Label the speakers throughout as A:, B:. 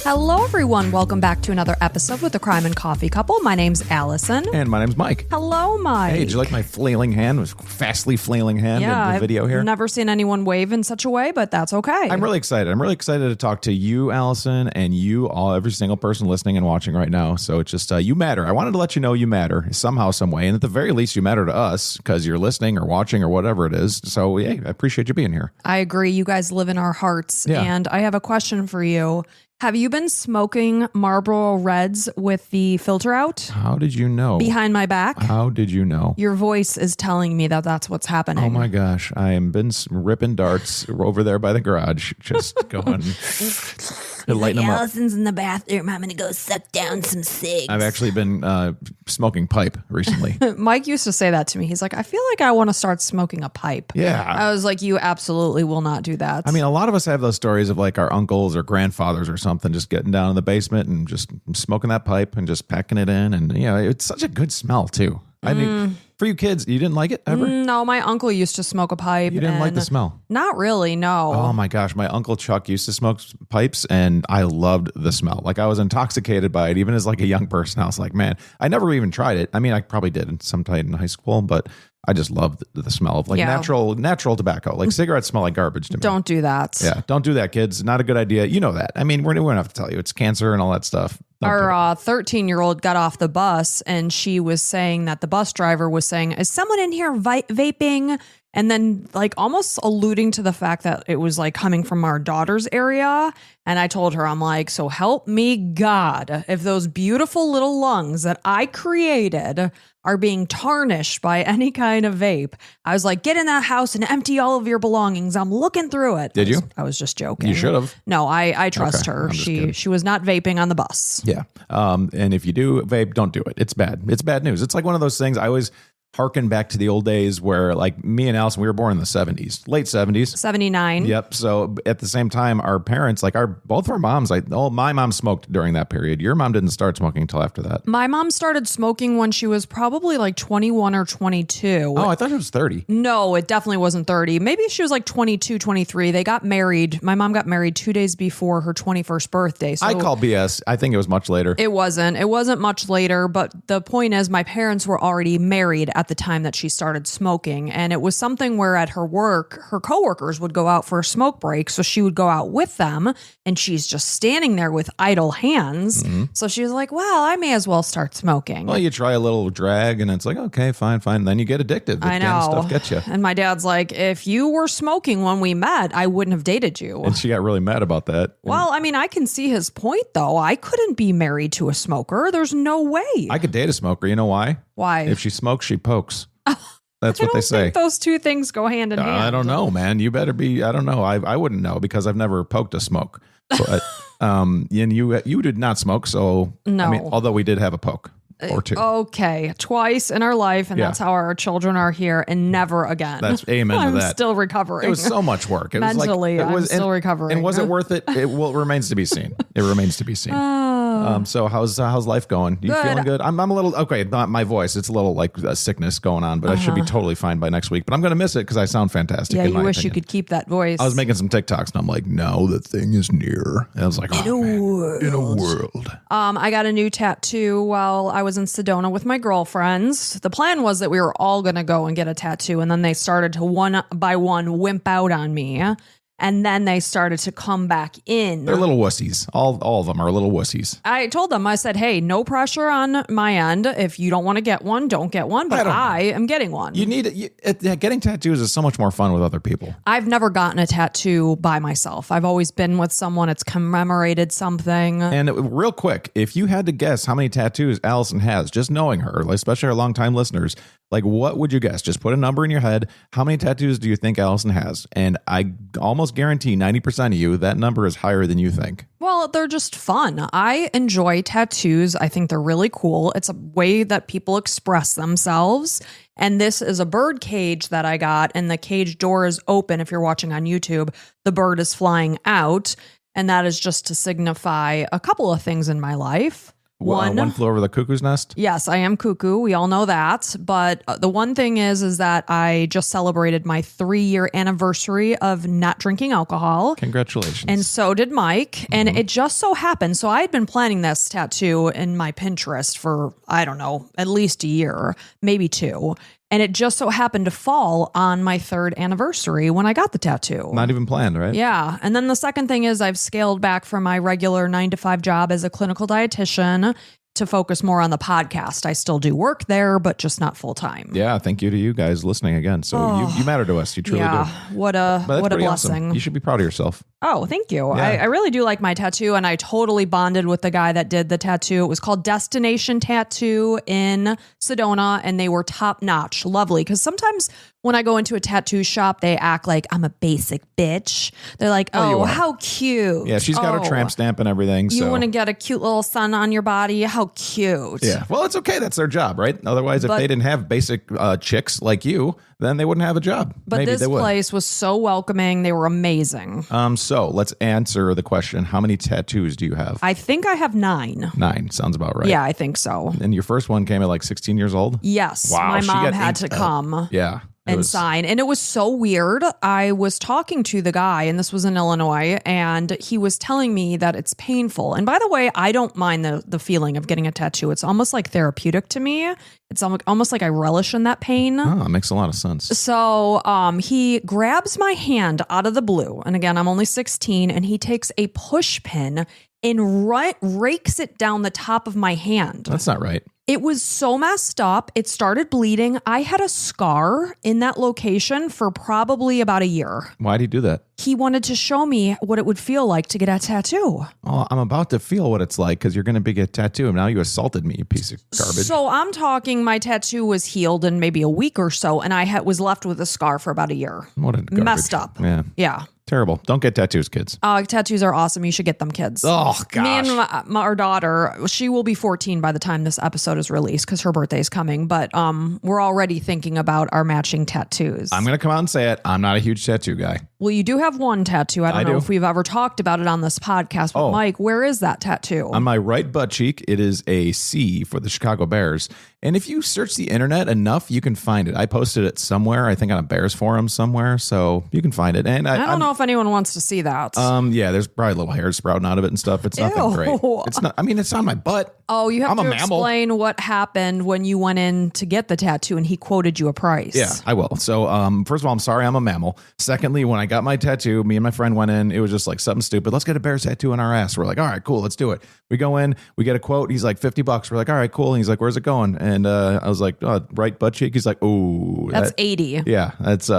A: Hello, everyone. Welcome back to another episode with the Crime and Coffee Couple. My name's Allison.
B: And my name's Mike.
A: Hello, Mike.
B: Hey, did you like my flailing hand? It was fastly flailing hand in the video here.
A: I've never seen anyone wave in such a way, but that's okay.
B: I'm really excited. I'm really excited to talk to you, Allison, and you all, every single person listening and watching right now. So it's just, you matter. I wanted to let you know you matter somehow, some way. And at the very least, you matter to us because you're listening or watching or whatever it is. So, yeah, I appreciate you being here.
A: I agree. You guys live in our hearts.
B: Yeah.
A: And I have a question for you. Have you been smoking Marlboro Reds with the filter out?
B: How did you know?
A: Behind my back?
B: How did you know?
A: Your voice is telling me that that's what's happening.
B: Oh my gosh. I am been ripping darts over there by the garage, just going to lighten them up.
C: Allison's in the bathroom. I'm going to go suck down some cigs.
B: I've actually been smoking pipe recently.
A: Mike used to say that to me. He's like, I feel like I want to start smoking a pipe.
B: Yeah.
A: I was like, you absolutely will not do that.
B: I mean, a lot of us have those stories of like our uncles or grandfathers or something just getting down in the basement and just smoking that pipe and just packing it in. And, you know, it's such a good smell, too. I mean, for you kids, you didn't like it ever?
A: No, my uncle used to smoke a pipe.
B: You didn't like the smell?
A: Not really, no.
B: Oh my gosh, my uncle Chuck used to smoke pipes and I loved the smell. Like I was intoxicated by it, even as like a young person. I was like, man, I never even tried it. I mean, I probably did sometime in high school, but I just loved the smell of like natural tobacco. Like cigarettes smell like garbage to me.
A: Don't do that.
B: Yeah, don't do that, kids. Not a good idea. You know that. I mean, we don't have to tell you. It's cancer and all that stuff.
A: Our 13-year-old got off the bus and she was saying that the bus driver was saying, is someone in here vaping? And then like almost alluding to the fact that it was like coming from our daughter's area. And I told her, I'm like, so help me God, if those beautiful little lungs that I created are being tarnished by any kind of vape. I was like, get in that house and empty all of your belongings. I'm looking through it.
B: Did you?
A: I was just joking.
B: You should have.
A: No, I trust
B: Okay,
A: her.
B: I'm just kidding.
A: She was not vaping on the bus.
B: Yeah. And if you do vape, don't do it. It's bad. It's bad news. It's like one of those things I always harken back to the old days where like me and Allison, we were born in the 70s, late 70s.
A: 79.
B: Yep. So at the same time, our parents, like both our moms, my mom smoked during that period. Your mom didn't start smoking until after that.
A: My mom started smoking when she was probably like 21 or 22.
B: Oh, I thought it was 30.
A: No, it definitely wasn't 30. Maybe she was like 22, 23. They got married. My mom got married 2 days before her 21st birthday. So
B: I call BS. I think it was much later.
A: It wasn't much later, but the point is my parents were already married at the time that she started smoking. And it was something where at her work, her coworkers would go out for a smoke break. So she would go out with them and she's just standing there with idle hands.
B: Mm-hmm.
A: So she was like, well, I may as well start smoking.
B: Well, you try a little drag and it's like, okay, fine. Then you get addicted. That
A: I know.
B: kind of stuff gets you.
A: And my dad's like, if you were smoking when we met, I wouldn't have dated you.
B: And she got really mad about that.
A: Well, I mean, I can see his point, though. I couldn't be married to a smoker. There's no way.
B: I could date a smoker. You know why?
A: Why?
B: If she smokes, she pokes. That's
A: I
B: what
A: don't
B: they say.
A: think those two things go hand in hand.
B: I don't know, man. You better be. I don't know. I wouldn't know because I've never poked a smoke. But and you did not smoke, so
A: No.
B: I mean, although we did have a poke or two.
A: Okay, twice in our life, and
B: Yeah.
A: that's how our children are here, and never again.
B: That's amen to
A: I'm
B: that.
A: still recovering.
B: It was so much work. It
A: Mentally,
B: was like,
A: I'm still recovering.
B: And was it worth it? It remains to be seen. It remains to be seen. So how's life going? You
A: Good.
B: feeling good? I'm a little okay. Not my voice. It's a little like a sickness going on, but I should be totally fine by next week. But I'm going to miss it because I sound fantastic.
A: Yeah,
B: in
A: you
B: my
A: wish
B: opinion.
A: you could keep that voice.
B: I was making some TikToks and I'm like, no, the thing is near. And I was like, oh, man, in a world.
A: I got a new tattoo while I was in Sedona with my girlfriends. The plan was that we were all going to go and get a tattoo, and then they started to one by one wimp out on me. And then they started to come back in.
B: They're little wussies. All of them are little wussies.
A: I told them, I said, hey, no pressure on my end. If you don't want to get one, don't get one. But I am getting one.
B: You need it. Getting tattoos is so much more fun with other people.
A: I've never gotten a tattoo by myself. I've always been with someone. It's commemorated something.
B: And real quick, if you had to guess how many tattoos Allison has, just knowing her, especially our longtime listeners, like what would you guess? Just put a number in your head. How many tattoos do you think Allison has? And I almost guarantee 90% of you, that number is higher than you think.
A: Well, they're just fun. I enjoy tattoos. I think they're really cool. It's a way that people express themselves. And this is a bird cage that I got, and the cage door is open. If you're watching on YouTube, the bird is flying out. And that is just to signify a couple of things in my life.
B: One Flew Over the Cuckoo's Nest.
A: Yes, I am cuckoo. We all know that. But the one thing is that I just celebrated my 3-year anniversary of not drinking alcohol.
B: Congratulations.
A: And so did Mike. And it just so happened. So I had been planning this tattoo in my Pinterest for, I don't know, at least a year, maybe 2. And it just so happened to fall on my 3rd anniversary when I got the tattoo.
B: Not even planned, right?
A: Yeah. And then the second thing is I've scaled back from my regular 9-to-5 job as a clinical dietitian to focus more on the podcast. I still do work there, but just not full time.
B: Yeah. Thank you to you guys listening again. So you matter to us. You truly do.
A: What a blessing.
B: Awesome. You should be proud of yourself.
A: Oh, thank you.
B: Yeah.
A: I really do like my tattoo, and I totally bonded with the guy that did the tattoo. It was called Destination Tattoo in Sedona, and they were top notch. Lovely. Because sometimes when I go into a tattoo shop, they act like I'm a basic bitch. They're like, oh how cute.
B: Yeah, she's got her tramp stamp and everything.
A: You want to get a cute little sun on your body? How cute.
B: Yeah. Well, it's okay. That's their job, right? Otherwise, if they didn't have basic chicks like you, then they wouldn't have a job.
A: But
B: Maybe
A: this place was so welcoming. They were amazing.
B: So let's answer the question. How many tattoos do you have?
A: I think I have 9.
B: 9. Sounds about right.
A: Yeah, I think so.
B: And your first one came at like 16 years old?
A: Yes.
B: Wow,
A: My
B: she
A: mom
B: got
A: had to
B: inked up.
A: come.
B: Yeah.
A: And sign. And it was so weird. I was talking to the guy, and this was in Illinois, and he was telling me that it's painful. And by the way, I don't mind the feeling of getting a tattoo. It's almost like therapeutic to me. It's almost like I relish in that pain.
B: Oh, it makes a lot of sense.
A: So he grabs my hand out of the blue. And again, I'm only 16, and he takes a push pin and rakes it down the top of my hand.
B: That's not right.
A: It was so messed up. It started bleeding. I had a scar in that location for probably about a year.
B: Why'd he do that?
A: He wanted to show me what it would feel like to get a tattoo.
B: Oh, I'm about to feel what it's like because you're going to get a tattoo. And now you assaulted me, you piece of garbage.
A: So I'm talking my tattoo was healed in maybe a week or so, and I was left with a scar for about a year.
B: What a garbage.
A: Messed up.
B: Yeah.
A: Yeah.
B: Terrible. Don't get tattoos, kids.
A: Tattoos are awesome. You should get them, kids.
B: Oh, gosh.
A: Me and our daughter, she will be 14 by the time this episode is released because her birthday is coming. But we're already thinking about our matching tattoos.
B: I'm going to come out and say it. I'm not a huge tattoo guy.
A: Well, you do have one tattoo. I don't know if we've ever talked about it on this podcast. But Mike, where is that tattoo?
B: On my right butt cheek, it is a C for the Chicago Bears. And if you search the internet enough, you can find it. I posted it somewhere, I think on a Bears forum somewhere, so you can find it. And
A: I don't know if anyone wants to see that.
B: Yeah, there's probably little hairs sprouting out of it and stuff. It's nothing great. It's not. I mean, it's on my butt.
A: Oh, you have
B: I'm
A: to
B: a mammal.
A: explain what happened when you went in to get the tattoo and he quoted you a price.
B: Yeah, I will. So, first of all, I'm sorry I'm a mammal. Secondly, when I got my tattoo, me and my friend went in. It was just like something stupid. Let's get a bear tattoo on our ass. We're like, all right, cool, let's do it. We go in, we get a quote. He's like $50. We're like, all right, cool. And he's like, where's it going? And I was like, right butt cheek. He's like, oh,
A: that's 80.
B: Yeah, that's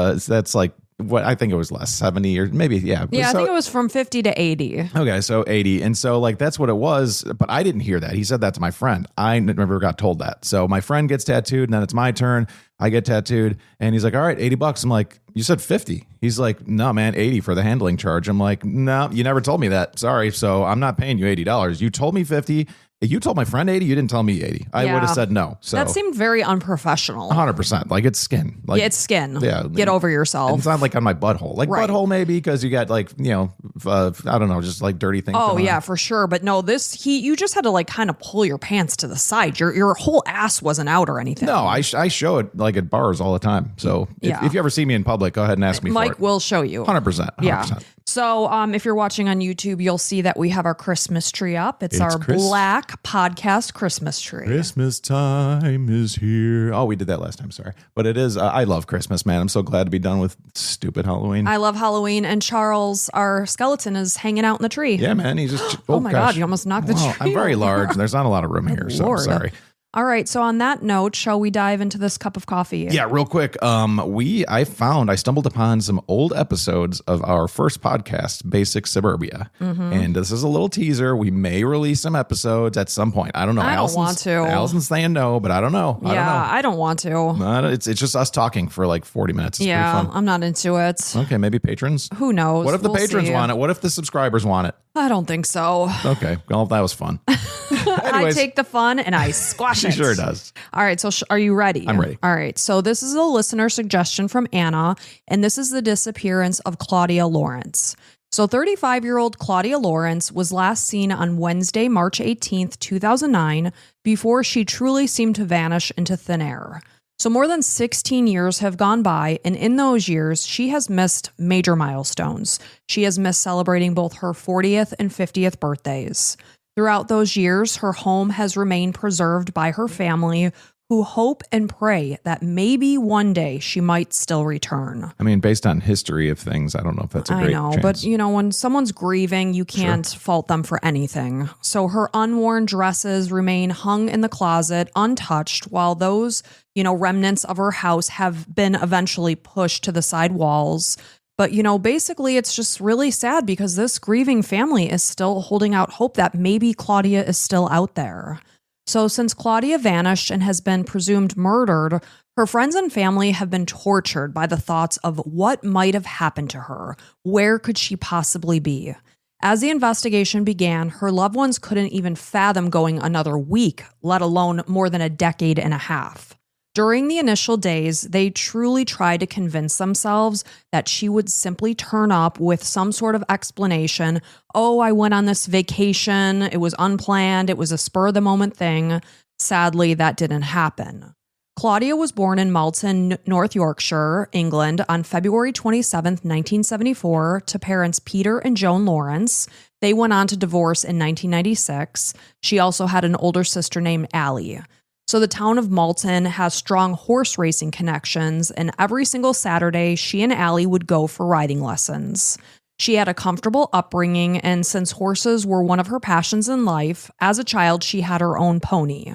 B: like what I think it was less 70 or maybe
A: I think it was from 50 to 80.
B: Okay, so 80. And so like that's what it was, but I didn't hear that. He said that to my friend. I never got told that. So my friend gets tattooed and then it's my turn. I get tattooed and he's like, all right, $80. I'm like, you said 50. He's like, no, man, 80 for the handling charge. I'm like, no, you never told me that. Sorry. So I'm not paying you $80. You told me 50. You told my friend 80. You didn't tell me 80. I would have said no. So
A: that seemed very unpunprofessional.
B: 100%. Like it's skin. Like,
A: it's skin.
B: Yeah.
A: Get over yourself.
B: It's not like on my butthole. Like butthole maybe because you got like, I don't know, just like dirty things.
A: Oh yeah, for sure. But no, you just had to like kind of pull your pants to the side. Your whole ass wasn't out or anything.
B: No, I show it like at bars all the time. So if you ever see me in public, go ahead and ask me
A: Mike
B: for it.
A: will show you.
B: 100%.
A: Yeah. So if you're watching on YouTube, you'll see that we have our Christmas tree up. It's our black podcast Christmas tree.
B: Christmas time is here. Oh, we did that last time. Sorry. But it is. I love Christmas, man. I'm so glad to be done with stupid Halloween.
A: I love Halloween. And Charles, our skeleton, is hanging out in the tree.
B: Yeah, man. He's just.
A: Oh my God. You almost knocked the tree.
B: I'm very large. There's not a lot of room here. So I'm sorry.
A: All right. So on that note, shall we dive into this cup of coffee?
B: Yeah, real quick. I stumbled upon some old episodes of our first podcast, Basic Suburbia. Mm-hmm. And this is a little teaser. We may release some episodes at some point. I don't know.
A: I don't want to.
B: Allison's saying no, but I don't know.
A: I don't want to.
B: It's just us talking for like 40 minutes. It's pretty fun.
A: I'm not into it.
B: Okay, maybe patrons.
A: Who knows?
B: What if the patrons want it? What if the subscribers want it?
A: I don't think so.
B: Okay, well, that was fun.
A: I take the fun and I squash it.
B: She sure does.
A: All right, so are you ready?
B: I'm ready.
A: All right, so this is a listener suggestion from Anna, and this is the disappearance of Claudia Lawrence. So 35-year-old Claudia Lawrence was last seen on Wednesday, March 18th, 2009, before she truly seemed to vanish into thin air. So more than 16 years have gone by, and in those years, she has missed major milestones. She has missed celebrating both her 40th and 50th birthdays. Throughout those years, her home has remained preserved by her family, who hope and pray that maybe one day she might still return.
B: I mean, based on history of things, I don't know if that's a great chance.
A: But when someone's grieving, you can't fault them for anything. So her unworn dresses remain hung in the closet, untouched, while those, remnants of her house have been eventually pushed to the side walls. But, basically it's just really sad because this grieving family is still holding out hope that maybe Claudia is still out there. So since Claudia vanished and has been presumed murdered, her friends and family have been tortured by the thoughts of what might have happened to her. Where could she possibly be? As the investigation began, her loved ones couldn't even fathom going another week, let alone more than a decade and a half. During the initial days, they truly tried to convince themselves that she would simply turn up with some sort of explanation. Oh, I went on this vacation. It was unplanned. It was a spur-of-the-moment thing. Sadly, that didn't happen. Claudia was born in Malton, North Yorkshire, England, on February 27, 1974, to parents Peter and Joan Lawrence. They went on to divorce in 1996. She also had an older sister named Allie. So the town of Malton has strong horse racing connections, and every single Saturday, she and Allie would go for riding lessons. She had a comfortable upbringing, and since horses were one of her passions in life, as a child, she had her own pony.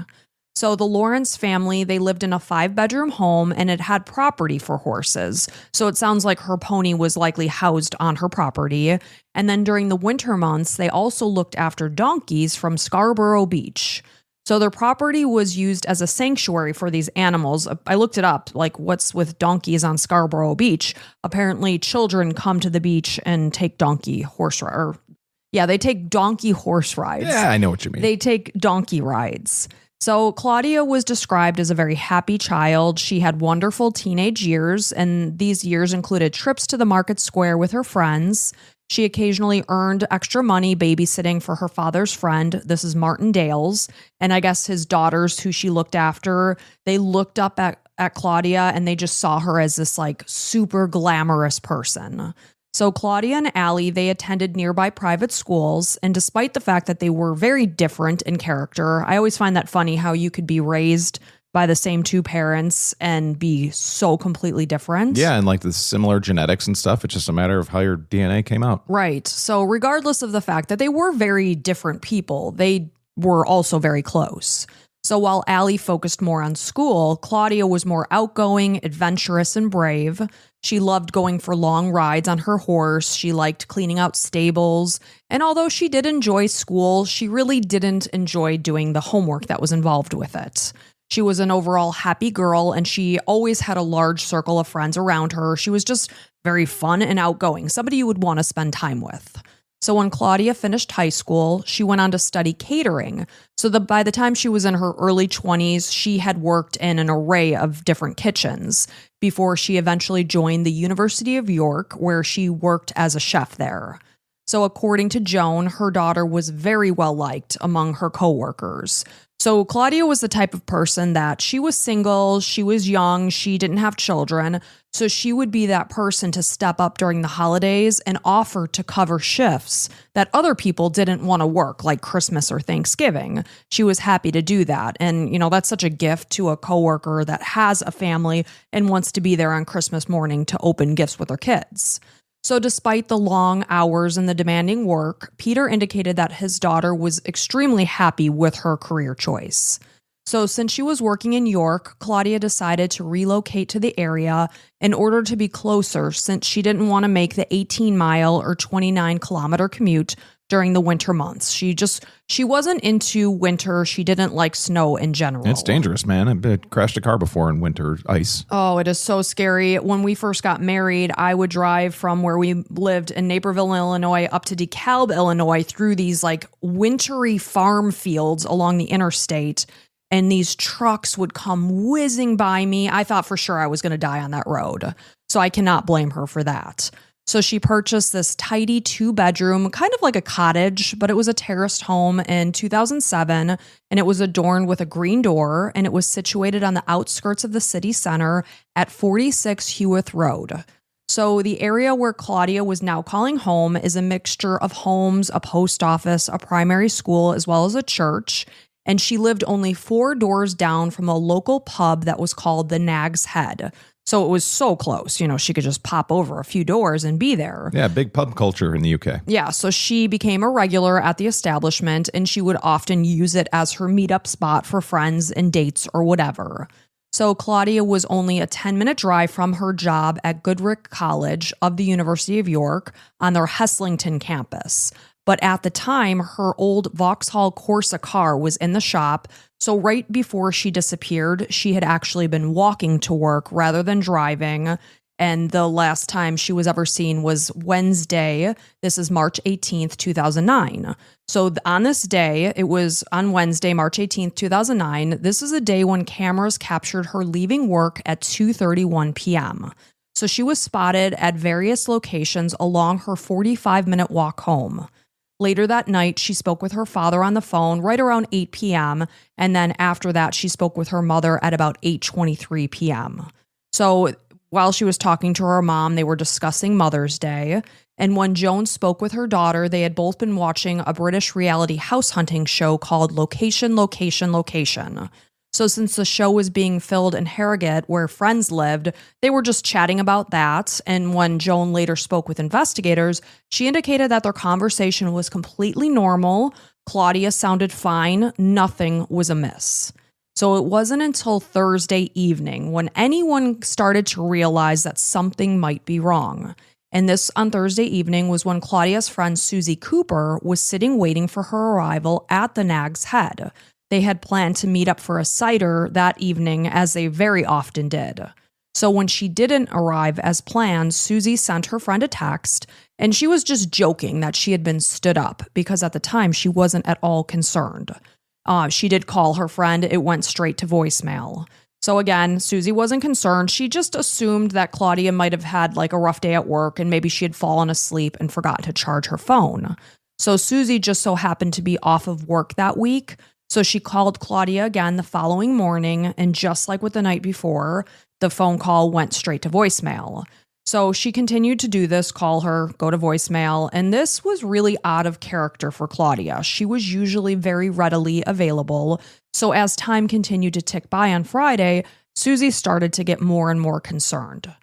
A: So the Lawrence family, they lived in a 5-bedroom home, and it had property for horses. So it sounds like her pony was likely housed on her property. And then during the winter months, they also looked after donkeys from Scarborough Beach. So their property was used as a sanctuary for these animals. I looked it up, like what's with donkeys on Scarborough Beach. Apparently children come to the beach and take donkey horse rides. They take donkey horse rides.
B: Yeah, I know what you mean.
A: They take donkey rides. So Claudia was described as a very happy child. She had wonderful teenage years, and these years included trips to the market square with her friends. She occasionally earned extra money babysitting for her father's friend. This is Martin Dales. And I guess his daughters, who she looked after, they looked up at Claudia and they just saw her as this like super glamorous person. So Claudia and Allie, they attended nearby private schools. And despite the fact that they were very different in character, I always find that funny how you could be raised by the same two parents and be so completely different.
B: Yeah, and like the similar genetics and stuff. It's just a matter of how your DNA came out.
A: Right. So regardless of the fact that they were very different people, they were also very close. So while Allie focused more on school, Claudia was more outgoing, adventurous, and brave. She loved going for long rides on her horse. She liked cleaning out stables. And although she did enjoy school, she really didn't enjoy doing the homework that was involved with it. She was an overall happy girl, and she always had a large circle of friends around her. She was just very fun and outgoing, somebody you would want to spend time with. So when Claudia finished high school, she went on to study catering. So by the time she was in her early 20s, she had worked in an array of different kitchens before she eventually joined the University of York, where she worked as a chef there. So according to Joan, her daughter was very well liked among her coworkers. So Claudia was the type of person that she was single, she was young, she didn't have children. So she would be that person to step up during the holidays and offer to cover shifts that other people didn't want to work, like Christmas or Thanksgiving. She was happy to do that. And, that's such a gift to a coworker that has a family and wants to be there on Christmas morning to open gifts with her kids. So despite the long hours and the demanding work, Peter indicated that his daughter was extremely happy with her career choice. So since she was working in York, Claudia decided to relocate to the area in order to be closer, since she didn't want to make the 18-mile or 29-kilometer commute during the winter months. She wasn't into winter. She didn't like snow in general.
B: It's dangerous, man. I've crashed a car before in winter ice.
A: Oh, it is so scary. When we first got married, I would drive from where we lived in Naperville, Illinois, up to DeKalb, Illinois, through these like wintry farm fields along the interstate. And these trucks would come whizzing by me. I thought for sure I was going to die on that road. So I cannot blame her for that. So she purchased this tidy 2-bedroom, kind of like a cottage, but it was a terraced home in 2007, and it was adorned with a green door, and it was situated on the outskirts of the city center at 46 Hewitt Road. So the area where Claudia was now calling home is a mixture of homes, a post office, a primary school, as well as a church, and she lived only 4 doors down from a local pub that was called the Nag's Head. So it was so close, she could just pop over a few doors and be there.
B: Yeah, big pub culture in the UK.
A: Yeah, so she became a regular at the establishment, and she would often use it as her meetup spot for friends and dates or whatever. So Claudia was only a 10-minute drive from her job at Goodricke College of the University of York on their Heslington campus. But at the time, her old Vauxhall Corsa car was in the shop. So right before she disappeared, she had actually been walking to work rather than driving. And the last time she was ever seen was Wednesday. This is March 18th, 2009. So on this day, it was on Wednesday, March 18th, 2009. This is a day when cameras captured her leaving work at 2:31 p.m. So she was spotted at various locations along her 45-minute walk home. Later that night, she spoke with her father on the phone right around 8 p.m. And then after that, she spoke with her mother at about 8:23 p.m. So while she was talking to her mom, they were discussing Mother's Day. And when Joan spoke with her daughter, they had both been watching a British reality house hunting show called Location, Location, Location. So since the show was being filmed in Harrogate, where friends lived, they were just chatting about that. And when Joan later spoke with investigators, she indicated that their conversation was completely normal. Claudia sounded fine. Nothing was amiss. So it wasn't until Thursday evening when anyone started to realize that something might be wrong. And this on Thursday evening was when Claudia's friend Susie Cooper was sitting waiting for her arrival at the Nag's Head. They had planned to meet up for a cider that evening, as they very often did. So when she didn't arrive as planned, Susie sent her friend a text, and she was just joking that she had been stood up because at the time she wasn't at all concerned. She did call her friend. It went straight to voicemail. So again, Susie wasn't concerned. She just assumed that Claudia might have had like a rough day at work and maybe she had fallen asleep and forgot to charge her phone. So Susie just so happened to be off of work that week. So she called Claudia again the following morning, and just like with the night before, the phone call went straight to voicemail. So she continued to do this, call her, go to voicemail, and this was really out of character for Claudia. She was usually very readily available. So as time continued to tick by on Friday, Susie started to get more and more concerned.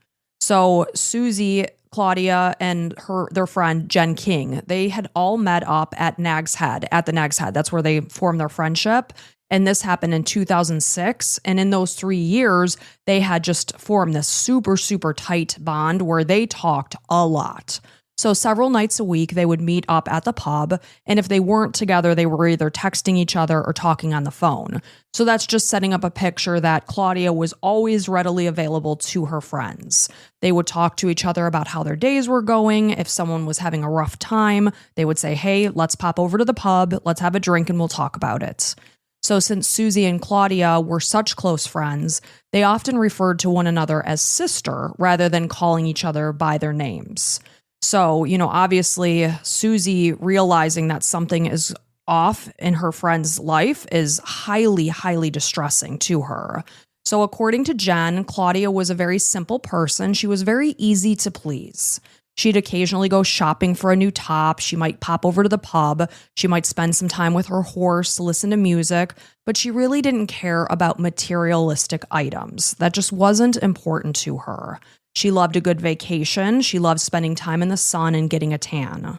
A: So Susie, Claudia, and their friend Jen King, they had all met up at the Nag's Head. That's where they formed their friendship. And this happened in 2006. And in those 3 years, they had just formed this super, super tight bond where they talked a lot. So several nights a week, they would meet up at the pub. And if they weren't together, they were either texting each other or talking on the phone. So that's just setting up a picture that Claudia was always readily available to her friends. They would talk to each other about how their days were going. If someone was having a rough time, they would say, hey, let's pop over to the pub. Let's have a drink and we'll talk about it. So since Susie and Claudia were such close friends, they often referred to one another as sister rather than calling each other by their names. So, obviously Susie realizing that something is off in her friend's life is highly, highly distressing to her. So according to Jen, Claudia was a very simple person. She was very easy to please. She'd occasionally go shopping for a new top. She might pop over to the pub. She might spend some time with her horse, listen to music, but she really didn't care about materialistic items. That just wasn't important to her. She loved a good vacation. She loved spending time in the sun and getting a tan.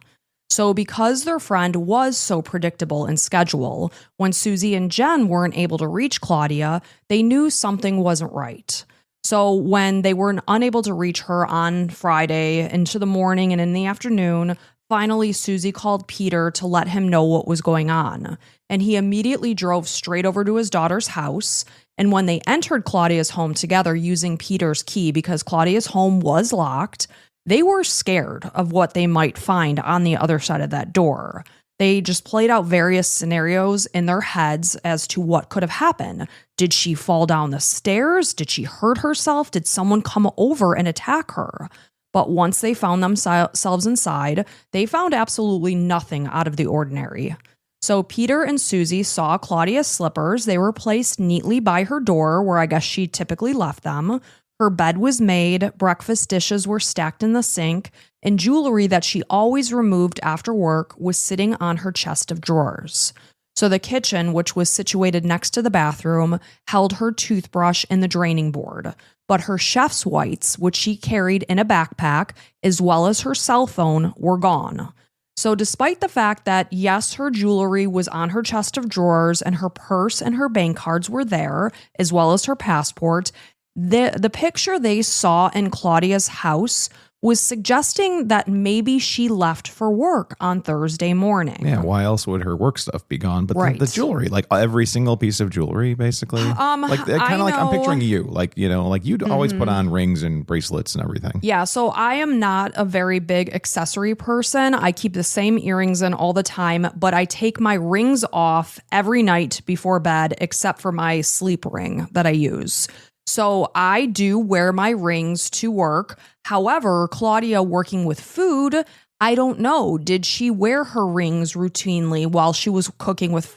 A: So because their friend was so predictable in schedule, when Susie and Jen weren't able to reach Claudia, they knew something wasn't right. So when they were unable to reach her on Friday into the morning and in the afternoon, finally Susie called Peter to let him know what was going on. And he immediately drove straight over to his daughter's house. And when they entered Claudia's home together using Peter's key, because Claudia's home was locked, they were scared of what they might find on the other side of that door. They just played out various scenarios in their heads as to what could have happened. Did she fall down the stairs? Did she hurt herself? Did someone come over and attack her? But once they found themselves inside, they found absolutely nothing out of the ordinary. So Peter and Susie saw Claudia's slippers. They were placed neatly by her door, where I guess she typically left them. Her bed was made, breakfast dishes were stacked in the sink, and jewelry that she always removed after work was sitting on her chest of drawers. So the kitchen, which was situated next to the bathroom, held her toothbrush and the draining board. But her chef's whites, which she carried in a backpack, as well as her cell phone, were gone. So despite the fact that, yes, her jewelry was on her chest of drawers and her purse and her bank cards were there, as well as her passport, the picture they saw in Claudia's house was suggesting that maybe she left for work on Thursday morning.
B: Yeah, why else would her work stuff be gone? But
A: Right.
B: the jewelry, like every single piece of jewelry, basically. Like kind of like I'm picturing you, like like you'd always put on rings and bracelets and everything.
A: Yeah, so I am not a very big accessory person. I keep the same earrings in all the time, but I take my rings off every night before bed, except for my sleep ring that I use. So I do wear my rings to work. However, Claudia working with food, I don't know. Did she wear her rings routinely while she was cooking with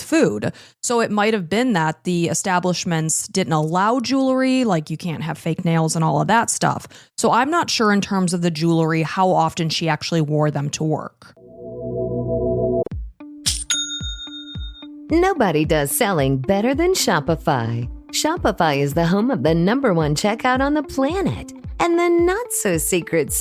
A: food? So it might have been that the establishments didn't allow jewelry, like you can't have fake nails and all of that stuff. So I'm not sure in terms of the jewelry how often she actually wore them to work.
D: Nobody does selling better than Shopify. Shopify is the home of the #1 checkout on the planet. And the not-so-secret,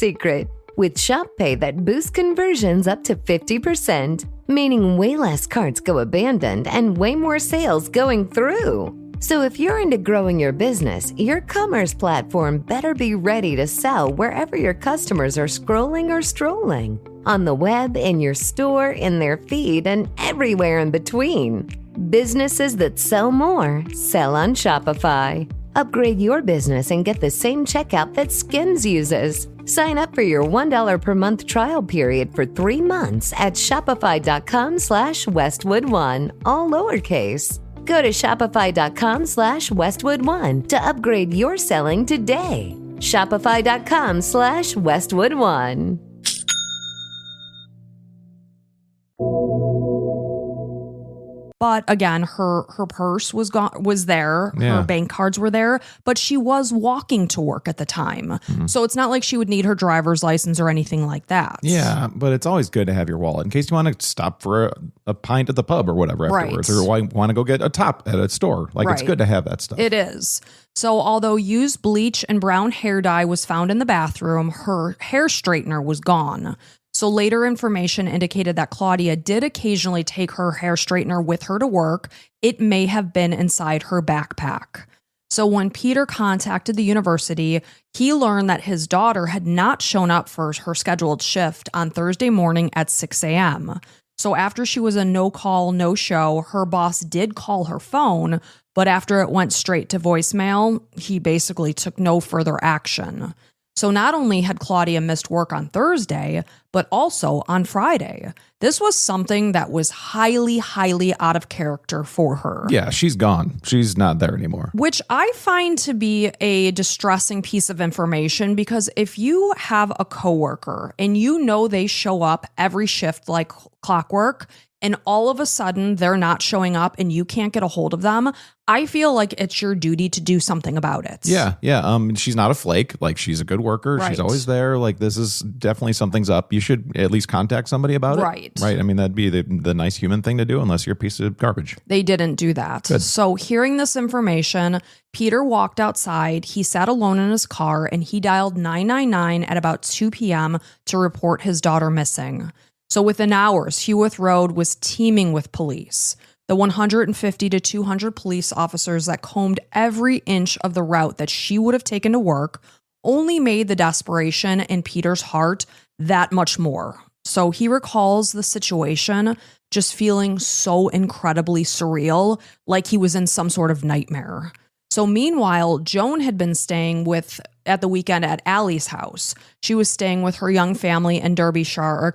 D: with Shop Pay that boosts conversions up to 50%, meaning way less carts go abandoned and way more sales going through. So if you're into growing your business, your commerce platform better be ready to sell wherever your customers are scrolling or strolling. On the web, in your store, in their feed, and everywhere in between. Businesses that sell more, sell on Shopify. Upgrade your business and get the same checkout that Skims uses. Sign up for your $1 per month trial period for 3 months at shopify.com/Westwood1, all lowercase. Go to shopify.com/Westwood1 to upgrade your selling today. Shopify.com/Westwood1.
A: But again, her purse was there.
B: Yeah.
A: Her bank cards were there, but she was walking to work at the time. So it's not like she would need her driver's license or anything like that.
B: Yeah, but it's always good to have your wallet in case you want to stop for a pint at the pub or whatever afterwards, or want to go get a top at a store. Like it's good to have that stuff.
A: It is. So although used bleach and brown hair dye was found in the bathroom, her hair straightener was gone. So later information indicated that Claudia did occasionally take her hair straightener with her to work. It may have been inside her backpack. So when Peter contacted the university, he learned that his daughter had not shown up for her scheduled shift on Thursday morning at 6 a.m. So after she was a no-call, no-show, her boss did call her phone, but after it went straight to voicemail, he basically took no further action. So not only had Claudia missed work on Thursday, but also on Friday. This was something that was highly, highly out of character for her.
B: Yeah, she's gone. She's not there anymore.
A: Which I find to be a distressing piece of information, because if you have a coworker and you know they show up every shift like clockwork, and all of a sudden they're not showing up and you can't get a hold of them, I feel like it's your duty to do something about it.
B: Yeah. She's not a flake. Like, she's a good worker.
A: Right.
B: She's always there. Like, this is definitely something's up. You should at least contact somebody about it.
A: Right.
B: I mean, that'd be the nice human thing to do, unless you're a piece of garbage.
A: They didn't do that.
B: Good.
A: So hearing this information, Peter walked outside. He sat alone in his car and he dialed 999 at about 2 p.m. to report his daughter missing. So within hours, Hewitt Road was teeming with police. The 150 to 200 police officers that combed every inch of the route that she would have taken to work only made the desperation in Peter's heart that much more. So he recalls the situation just feeling so incredibly surreal, like he was in some sort of nightmare. So meanwhile, Joan had been staying at the weekend at Allie's house. She was staying with her young family in Derbyshire,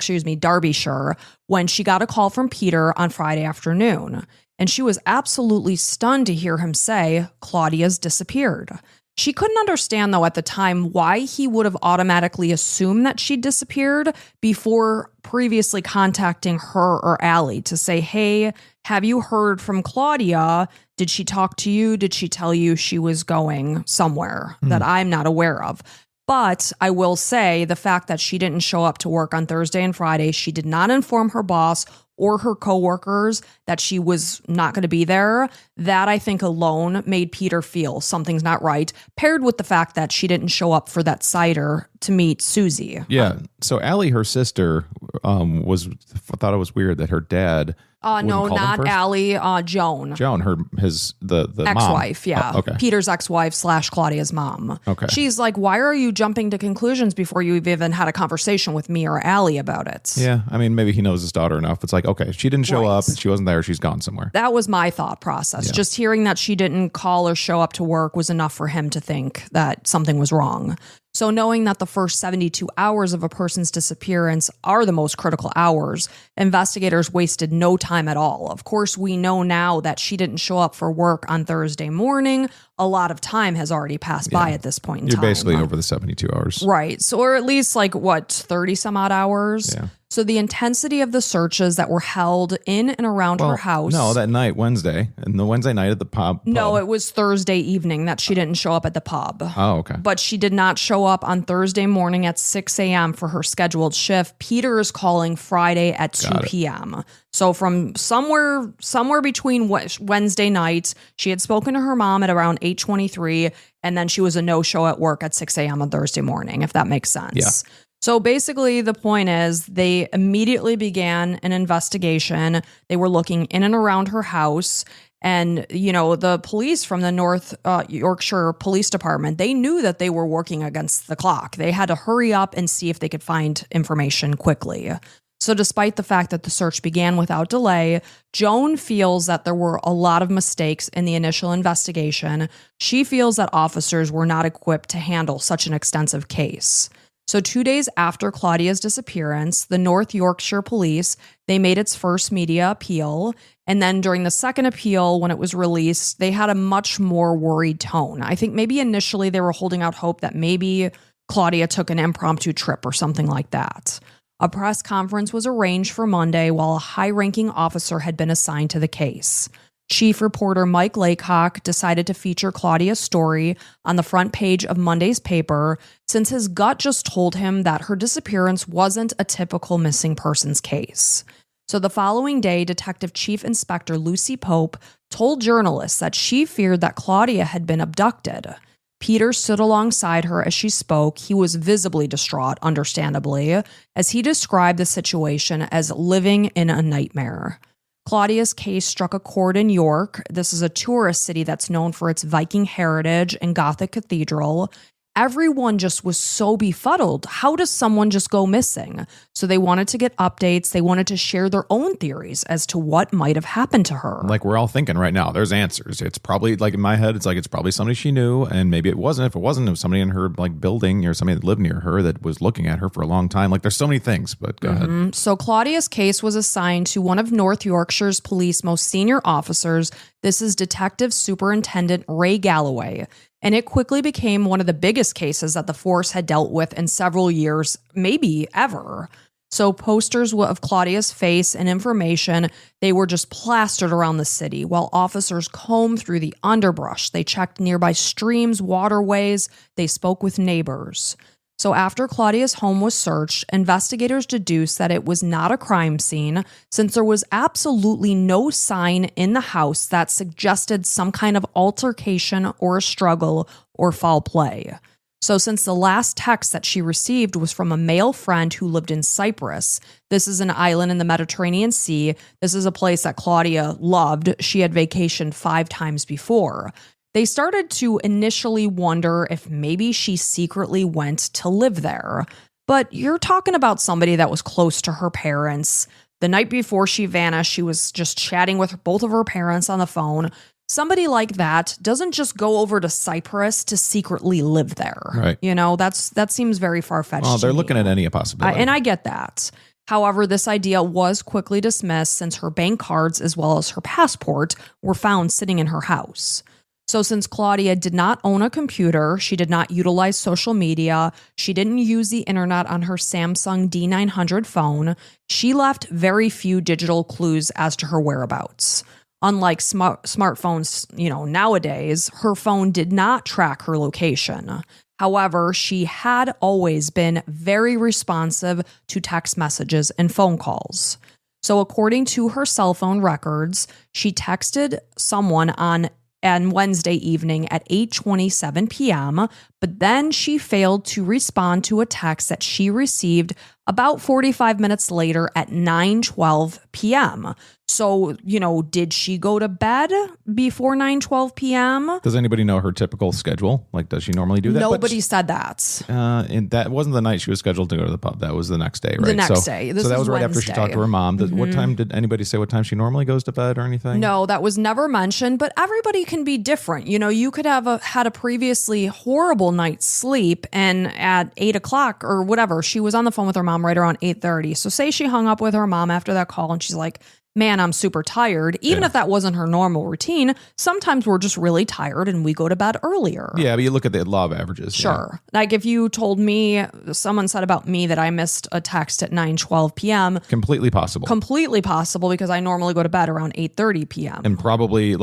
A: when she got a call from Peter on Friday afternoon. And she was absolutely stunned to hear him say, Claudia's disappeared. She couldn't understand, though, at the time why he would have automatically assumed that she'd disappeared before previously contacting her or Allie to say, hey, have you heard from Claudia? Did she talk to you? Did she tell you she was going somewhere that I'm not aware of? But I will say the fact that she didn't show up to work on Thursday and Friday, she did not inform her boss or her coworkers that she was not going to be there. That, I think, alone made Peter feel something's not right, paired with the fact that she didn't show up for that cider to meet Susie.
B: Yeah. So Allie, her sister, thought it was weird that her dad.
A: No, not Allie. Joan.
B: Joan, the
A: ex-wife,
B: mom.
A: yeah.
B: Oh, okay.
A: Peter's ex-wife / Claudia's mom.
B: Okay.
A: She's like, why are you jumping to conclusions before you've even had a conversation with me or Allie about it?
B: Yeah, I mean, maybe he knows his daughter enough. It's like, okay, she didn't show up, she wasn't there, she's gone somewhere.
A: That was my thought process.
B: Yeah.
A: Just hearing that she didn't call or show up to work was enough for him to think that something was wrong. So knowing that the first 72 hours of a person's disappearance are the most critical hours, investigators wasted no time at all. Of course, we know now that she didn't show up for work on Thursday morning. A lot of time has already passed by at this point in time.
B: You're basically over the 72 hours.
A: Right. So, or at least 30 some odd hours.
B: Yeah.
A: So the intensity of the searches that were held in and around her house.
B: No, that night, Wednesday, and the Wednesday night at the pub.
A: No, it was Thursday evening that she didn't show up at the pub.
B: Oh, okay.
A: But she did not show up on Thursday morning at 6 a.m. for her scheduled shift. Peter is calling Friday at 2 p.m. So from somewhere between Wednesday night, she had spoken to her mom at around 8:23, and then she was a no-show at work at 6 a.m. on Thursday morning, if that makes sense.
B: Yeah.
A: So basically, the point is they immediately began an investigation. They were looking in and around her house. And, the police from the North Yorkshire Police Department, they knew that they were working against the clock. They had to hurry up and see if they could find information quickly. So despite the fact that the search began without delay, Joan feels that there were a lot of mistakes in the initial investigation. She feels that officers were not equipped to handle such an extensive case. So 2 days after Claudia's disappearance, the North Yorkshire Police, they made its first media appeal. And then during the second appeal, when it was released, they had a much more worried tone. I think maybe initially they were holding out hope that maybe Claudia took an impromptu trip or something like that. A press conference was arranged for Monday while a high-ranking officer had been assigned to the case. Chief reporter Mike Laycock decided to feature Claudia's story on the front page of Monday's paper since his gut just told him that her disappearance wasn't a typical missing persons case. So the following day, Detective Chief Inspector Lucy Pope told journalists that she feared that Claudia had been abducted. Peter stood alongside her as she spoke. He was visibly distraught, understandably, as he described the situation as living in a nightmare. Claudia's case struck a chord in York. This is a tourist city that's known for its Viking heritage and Gothic cathedral. Everyone just was so befuddled. How does someone just go missing? So they wanted to get updates. They wanted to share their own theories as to what might have happened to her.
B: Like we're all thinking right now, there's answers. It's probably like in my head, it's probably somebody she knew, and maybe it wasn't. If it wasn't, it was somebody in her building or somebody that lived near her that was looking at her for a long time. Like there's so many things, but go ahead.
A: So Claudia's case was assigned to one of North Yorkshire's police most senior officers. This is Detective Superintendent Ray Galloway. And it quickly became one of the biggest cases that the force had dealt with in several years, maybe ever. So posters of Claudia's face and information, they were just plastered around the city, while officers combed through the underbrush. They checked nearby streams, waterways. They spoke with neighbors. So after Claudia's home was searched, investigators deduced that it was not a crime scene since there was absolutely no sign in the house that suggested some kind of altercation or a struggle or foul play. So since the last text that she received was from a male friend who lived in Cyprus, this is an island in the Mediterranean Sea. This is a place that Claudia loved. She had vacationed 5 times before. They started to initially wonder if maybe she secretly went to live there. But you're talking about somebody that was close to her parents. The night before she vanished, she was just chatting with both of her parents on the phone. Somebody like that doesn't just go over to Cyprus to secretly live there.
B: Right.
A: That seems very far-fetched.
B: Well, they're looking at any possibility.
A: And I get that. However, this idea was quickly dismissed since her bank cards as well as her passport were found sitting in her house. So since Claudia did not own a computer, she did not utilize social media, she didn't use the internet on her Samsung D900 phone, she left very few digital clues as to her whereabouts. Unlike smartphones, nowadays, her phone did not track her location. However, she had always been very responsive to text messages and phone calls. So according to her cell phone records, she texted someone on Wednesday evening at 8:27 p.m., but then she failed to respond to a text that she received about 45 minutes later at 9:12 p.m. So, did she go to bed before 9:12 p.m.?
B: Does anybody know her typical schedule? Like, does she normally do that?
A: Nobody said that.
B: And that wasn't the night she was scheduled to go to the pub. That was the next day, right?
A: The next day.
B: So that was right after she talked to her mom.
A: Mm-hmm.
B: What time did anybody say what time she normally goes to bed or anything?
A: No, that was never mentioned, but everybody can be different. You could have had a previously horrible night's sleep, and at 8 o'clock or whatever, she was on the phone with her mom right around 8:30. So say she hung up with her mom after that call and she's like, man, I'm super tired. Even if that wasn't her normal routine, sometimes we're just really tired and we go to bed earlier.
B: Yeah, but you look at the law of averages.
A: Sure. Yeah. Like if you told me, someone said about me that I missed a text at 9:12 p.m.
B: Completely possible.
A: Completely possible because I normally go to bed around 8:30 p.m.
B: And probably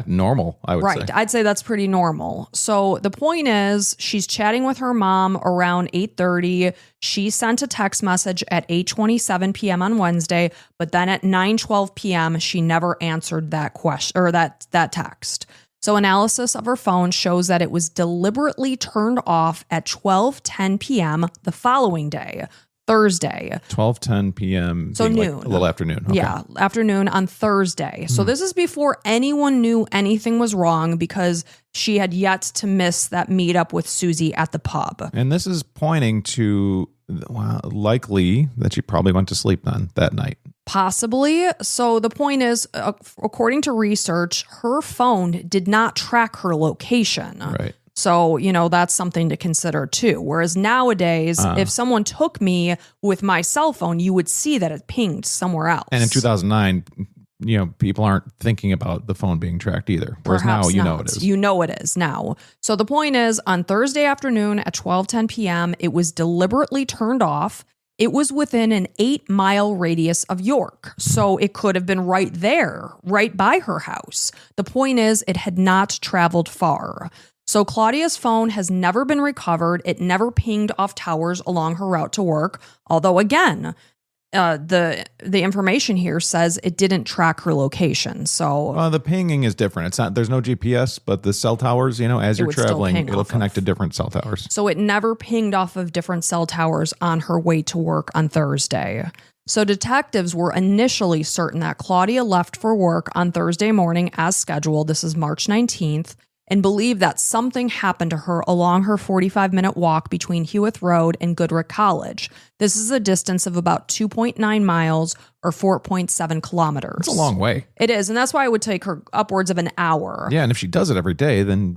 B: normal, I would say.
A: Right. I'd say that's pretty normal. So the point is she's chatting with her mom around 8:30. She sent a text message at 8:27 p.m. on Wednesday, but then at 9:12 p.m. she never answered that question or that text. So analysis of her phone shows that it was deliberately turned off at 12:10 p.m. the following day, Thursday.
B: 12:10 p.m.
A: So noon.
B: Like a little afternoon. Okay.
A: Yeah, afternoon on Thursday. So this is before anyone knew anything was wrong because she had yet to miss that meetup with Susie at the pub.
B: And this is pointing to, likely that she probably went to sleep then that night.
A: Possibly. So the point is, according to research, her phone did not track her location.
B: Right.
A: So, that's something to consider too. Whereas nowadays, if someone took me with my cell phone, you would see that it pinged somewhere else.
B: And in 2009, people aren't thinking about the phone being tracked either. Whereas
A: Perhaps
B: now,
A: not.
B: it is.
A: You know it is now. So the point is, on Thursday afternoon at 12:10 p.m., it was deliberately turned off. It was within an 8-mile radius of York. So it could have been right there, right by her house. The point is, it had not traveled far. So Claudia's phone has never been recovered. It never pinged off towers along her route to work. Although, again, the information here says it didn't track her location. So
B: the pinging is different. It's not. There's no GPS, but the cell towers, as you're
A: would still
B: traveling,
A: ping
B: it'll
A: off
B: connect to different cell towers.
A: So it never pinged off of different cell towers on her way to work on Thursday. So detectives were initially certain that Claudia left for work on Thursday morning as scheduled. This is March 19th. And believe that something happened to her along her 45-minute walk between Hewitt Road and Goodrich College. This is a distance of about 2.9 miles or 4.7 kilometers.
B: It's a long way.
A: It is, and that's why it would take her upwards of an hour.
B: Yeah, and if she does it every day, then,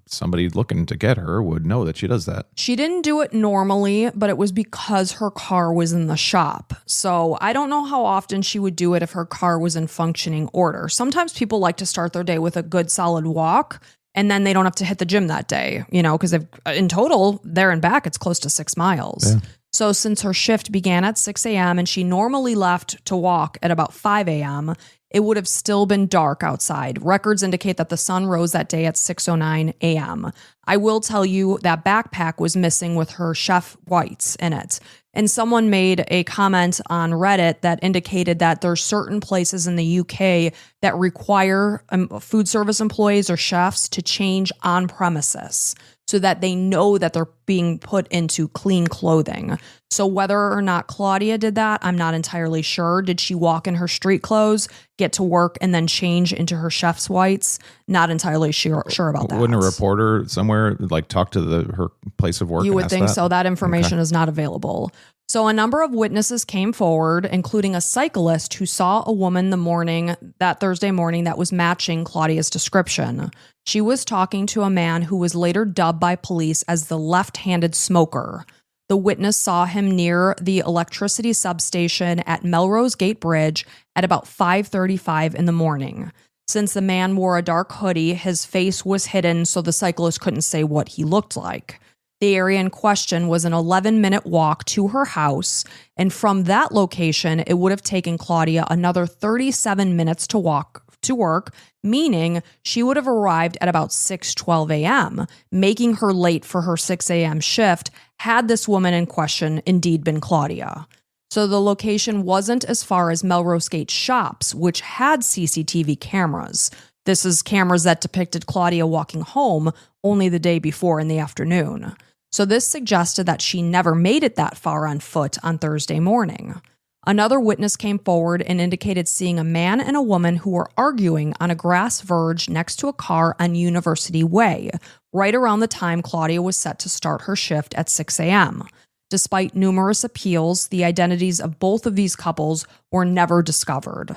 B: somebody looking to get her would know that she does that.
A: She didn't do it normally, but it was because her car was in the shop. So I don't know how often she would do it if her car was in functioning order. Sometimes people like to start their day with a good solid walk, and then they don't have to hit the gym that day, because in total, there and back, it's close to 6 miles.
B: Yeah.
A: So since her shift began at 6 a.m. and she normally left to walk at about 5 a.m., it would have still been dark outside. Records indicate that the sun rose that day at 6:09 a.m. I will tell you that backpack was missing with her chef whites in it. And someone made a comment on Reddit that indicated that there's certain places in the UK that require food service employees or chefs to change on premises so that they know that they're being put into clean clothing. So whether or not Claudia did that, I'm not entirely sure. Did she walk in her street clothes, get to work, and then change into her chef's whites? Not entirely sure about that.
B: Wouldn't a reporter somewhere talk to her place of work?
A: You
B: and
A: would
B: ask
A: think
B: that?
A: so. That information is not available. So a number of witnesses came forward, including a cyclist who saw a woman that Thursday morning that was matching Claudia's description. She was talking to a man who was later dubbed by police as the left-handed smoker. The witness saw him near the electricity substation at Melrose Gate Bridge at about 5:35 in the morning. Since the man wore a dark hoodie, his face was hidden, so the cyclist couldn't say what he looked like. The area in question was an 11-minute walk to her house, and from that location, it would have taken Claudia another 37 minutes to walk to work, meaning she would have arrived at about 6:12 a.m., making her late for her 6 a.m. shift had this woman in question indeed been Claudia. So the location wasn't as far as Melrose Gate Shops, which had CCTV cameras. This is cameras that depicted Claudia walking home only the day before in the afternoon. So this suggested that she never made it that far on foot on Thursday morning. Another witness came forward and indicated seeing a man and a woman who were arguing on a grass verge next to a car on University Way, right around the time Claudia was set to start her shift at 6 a.m. Despite numerous appeals, the identities of both of these couples were never discovered.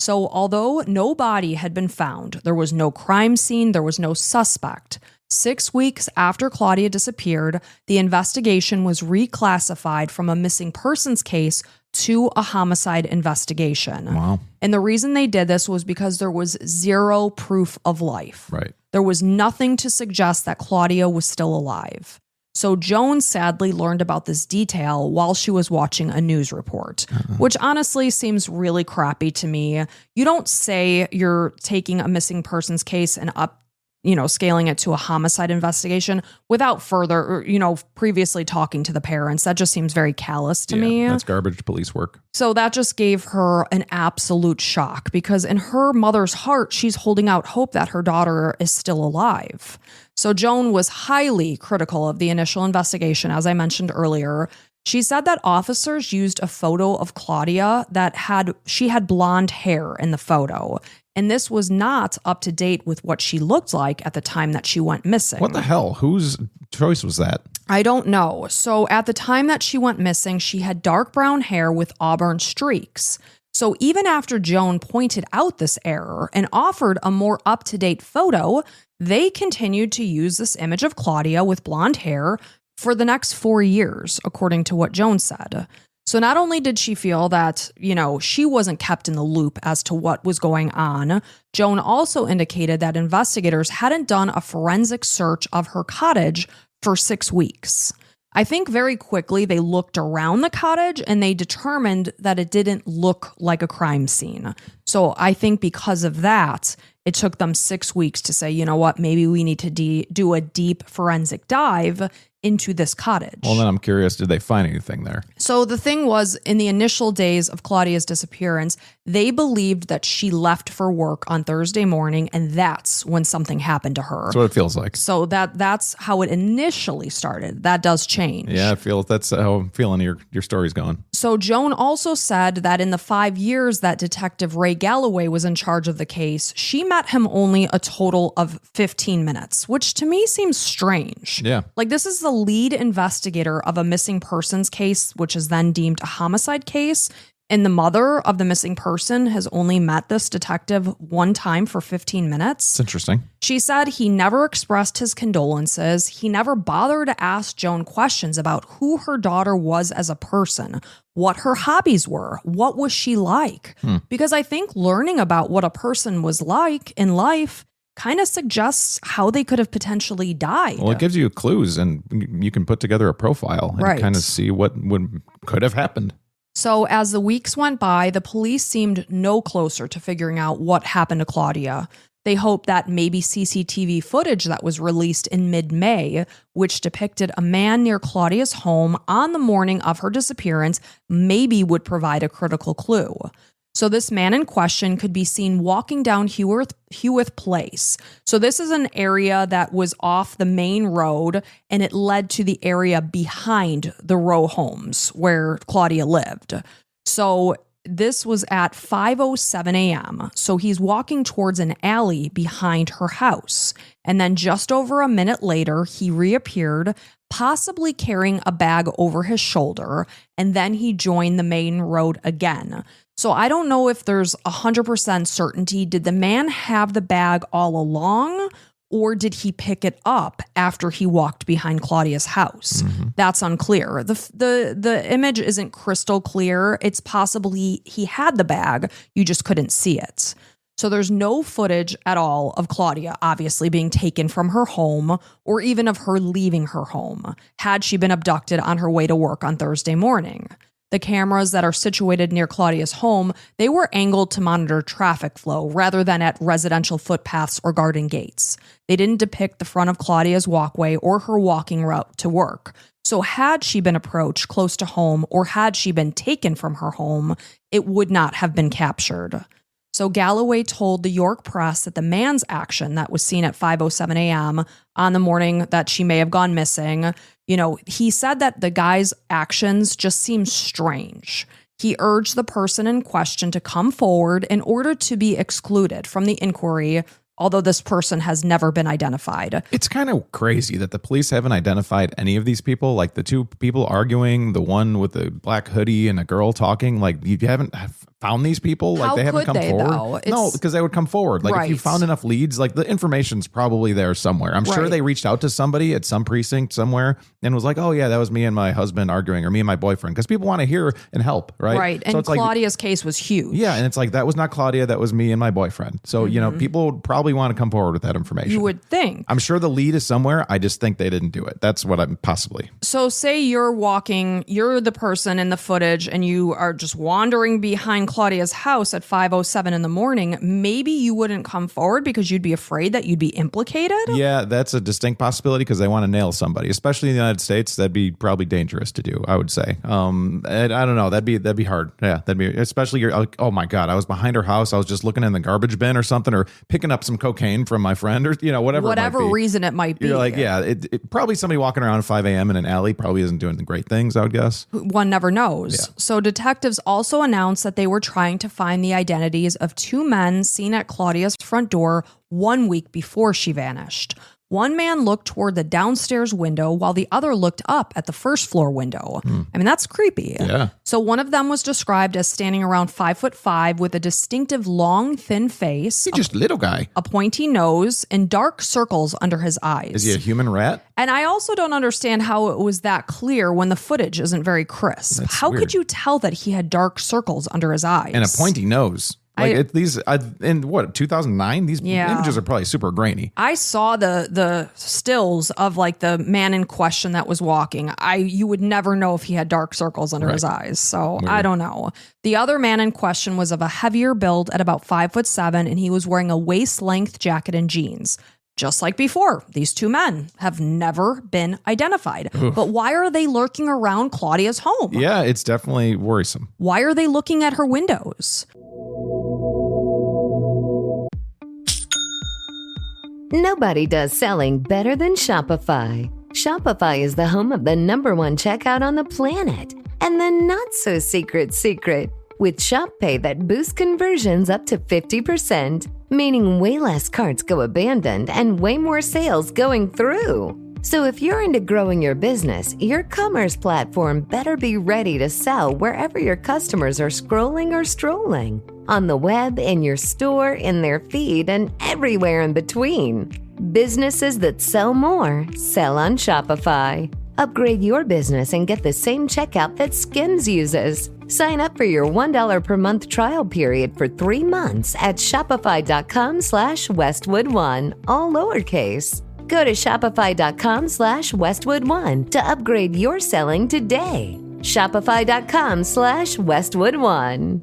A: So although no body had been found, there was no crime scene, there was no suspect. 6 weeks after Claudia disappeared, the investigation was reclassified from a missing persons case to a homicide investigation.
B: Wow.
A: And the reason they did this was because there was zero proof of life.
B: Right.
A: There was nothing to suggest that Claudia was still alive. So Joan sadly learned about this detail while she was watching a news report, which honestly seems really crappy to me. You don't say you're taking a missing persons case and scaling it to a homicide investigation without further, previously talking to the parents. That just seems very callous to me.
B: That's garbage police work.
A: So that just gave her an absolute shock because in her mother's heart, she's holding out hope that her daughter is still alive. So Joan was highly critical of the initial investigation, as I mentioned earlier. She said that officers used a photo of Claudia she had blonde hair in the photo. And this was not up to date with what she looked like at the time that she went missing.
B: What the hell? Whose choice was that?
A: I don't know. So at the time that she went missing, she had dark brown hair with auburn streaks. So even after Joan pointed out this error and offered a more up-to-date photo, they continued to use this image of Claudia with blonde hair for the next 4 years, according to what Joan said. So not only did she feel that, she wasn't kept in the loop as to what was going on, Joan also indicated that investigators hadn't done a forensic search of her cottage for 6 weeks. I think very quickly they looked around the cottage and they determined that it didn't look like a crime scene. So I think because of that, it took them 6 weeks to say, you know what, maybe we need to do a deep forensic dive into this cottage.
B: Well, then I'm curious, did they find anything there?
A: So the thing was, in the initial days of Claudia's disappearance, they believed that she left for work on Thursday morning, and that's when something happened to her.
B: That's what it feels like.
A: So that's how it initially started. That does change.
B: Yeah, that's how I'm feeling your story's going.
A: So Joan also said that in the 5 years that Detective Ray Galloway was in charge of the case, she met him only a total of 15 minutes, which to me seems strange.
B: Yeah.
A: Like, this is the lead investigator of a missing persons case, which is then deemed a homicide case. And the mother of the missing person has only met this detective one time for 15 minutes.
B: It's interesting.
A: She said he never expressed his condolences. He never bothered to ask Joan questions about who her daughter was as a person, what her hobbies were, what was she like. Because I think learning about what a person was like in life kind of suggests how they could have potentially died.
B: Well, it gives you clues and you can put together a profile and kind of see what could have happened.
A: So as the weeks went by, the police seemed no closer to figuring out what happened to Claudia. They hoped that maybe CCTV footage that was released in mid-May, which depicted a man near Claudia's home on the morning of her disappearance, maybe would provide a critical clue. So this man in question could be seen walking down Heworth Place. So this is an area that was off the main road, and it led to the area behind the row homes where Claudia lived. So this was at 5:07 a.m. So he's walking towards an alley behind her house. And then just over a minute later, he reappeared, possibly carrying a bag over his shoulder, and then he joined the main road again. So I don't know if there's 100% certainty. Did the man have the bag all along, or did he pick it up after he walked behind Claudia's house? That's unclear. The image isn't crystal clear. It's possible he had the bag, you just couldn't see it. So there's no footage at all of Claudia obviously being taken from her home or even of her leaving her home had she been abducted on her way to work on Thursday morning. The cameras that are situated near Claudia's home, they were angled to monitor traffic flow rather than at residential footpaths or garden gates. They didn't depict the front of Claudia's walkway or her walking route to work. So had she been approached close to home or had she been taken from her home, it would not have been captured. So Galloway told the York Press that the man's action that was seen at 5:07 a.m. on the morning that she may have gone missing, he said that the guy's actions just seemed strange. He urged the person in question to come forward in order to be excluded from the inquiry, although this person has never been identified.
B: It's kind of crazy that the police haven't identified any of these people. Like the two people arguing, the one with the black hoodie and a girl talking, like you haven't found these people. Like
A: How
B: they haven't
A: could
B: come
A: they,
B: forward.
A: though?
B: No, because they would come forward. Like if you
A: Right.
B: found enough leads, like the information's probably there somewhere. I'm sure
A: Right.
B: they reached out to somebody at some precinct somewhere and was like, oh yeah, that was me and my husband arguing or me and my boyfriend. Because people want to hear and help, right?
A: Right.
B: So
A: And
B: it's like,
A: Claudia's case was huge.
B: yeah, and it's like, that was not Claudia, that was me and my boyfriend. So, people would probably want to come forward with that information.
A: You would think.
B: I'm sure the lead is somewhere. I just think they didn't do it. That's what I'm possibly.
A: So say you're the person in the footage and you are just wandering behind Claudia's house at 5:07 in the morning. Maybe you wouldn't come forward because you'd be afraid that you'd be implicated.
B: Yeah, that's a distinct possibility because they want to nail somebody, especially in the United States. That'd be probably dangerous to do, I would say. And I don't know. That'd be hard. Yeah, that'd be, especially you're like, oh my God, I was behind her house. I was just looking in the garbage bin or something, or picking up some cocaine from my friend, or whatever
A: reason it might be.
B: You're like, yeah, it probably somebody walking around at 5 a.m. in an alley probably isn't doing the great things, I would guess.
A: One never knows.
B: Yeah.
A: So detectives also announced that they were trying to find the identities of two men seen at Claudia's front door 1 week before she vanished. One man looked toward the downstairs window while the other looked up at the first floor window. I mean, that's creepy.
B: Yeah.
A: So one of them was described as standing around 5'5" with a distinctive long, thin face,
B: He's just a little guy.
A: a pointy nose, and dark circles under his eyes.
B: Is he a human rat?
A: And I also don't understand how it was that clear when the footage isn't very crisp.
B: That's
A: How
B: weird.
A: could you tell that he had dark circles under his eyes?
B: And a pointy nose. Like in what, 2009? These
A: Yeah.
B: images are probably super grainy.
A: I saw the stills of like the man in question that was walking. You would never know if he had dark circles under his eyes. So I don't know. The other man in question was of a heavier build at about 5'7", and he was wearing a waist-length jacket and jeans. Just like before, these two men have never been identified.
B: Oof.
A: But why are they lurking around Claudia's home?
B: Yeah, it's definitely worrisome.
A: Why are they looking at her windows?
D: Nobody does selling better than Shopify. Shopify is the home of the #1 checkout on the planet. And the not-so-secret, with Shop Pay that boosts conversions up to 50%, meaning way less carts go abandoned and way more sales going through. So if you're into growing your business, your commerce platform better be ready to sell wherever your customers are scrolling or strolling. On the web, in your store, in their feed, and everywhere in between. Businesses that sell more, sell on Shopify. Upgrade your business and get the same checkout that Skims uses. Sign up for your $1 per month trial period for 3 months at shopify.com/Westwood1, all lowercase. Go to shopify.com/Westwood1 to upgrade your selling today. Shopify.com/Westwood1.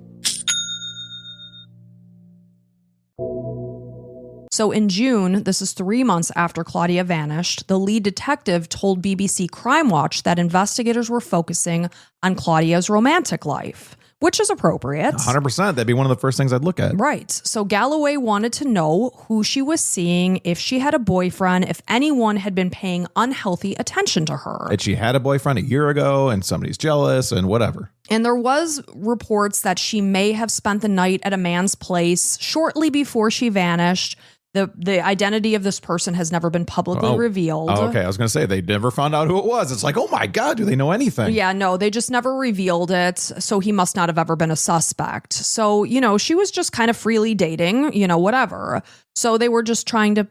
A: So in June, this is 3 months after Claudia vanished, the lead detective told BBC Crime Watch that investigators were focusing on Claudia's romantic life, which is appropriate.
B: 100%. That'd be one of the first things I'd look at.
A: Right. So Galloway wanted to know who she was seeing, if she had a boyfriend, if anyone had been paying unhealthy attention to her.
B: That she had a boyfriend a year ago and somebody's jealous and whatever.
A: And there was reports that she may have spent the night at a man's place shortly before she vanished. The identity of this person has never been publicly revealed.
B: Oh, okay. I was going to say, they never found out who it was. It's like, oh my God, do they know anything?
A: Yeah, no, they just never revealed it. So he must not have ever been a suspect. So, she was just kind of freely dating, whatever. So they were just trying to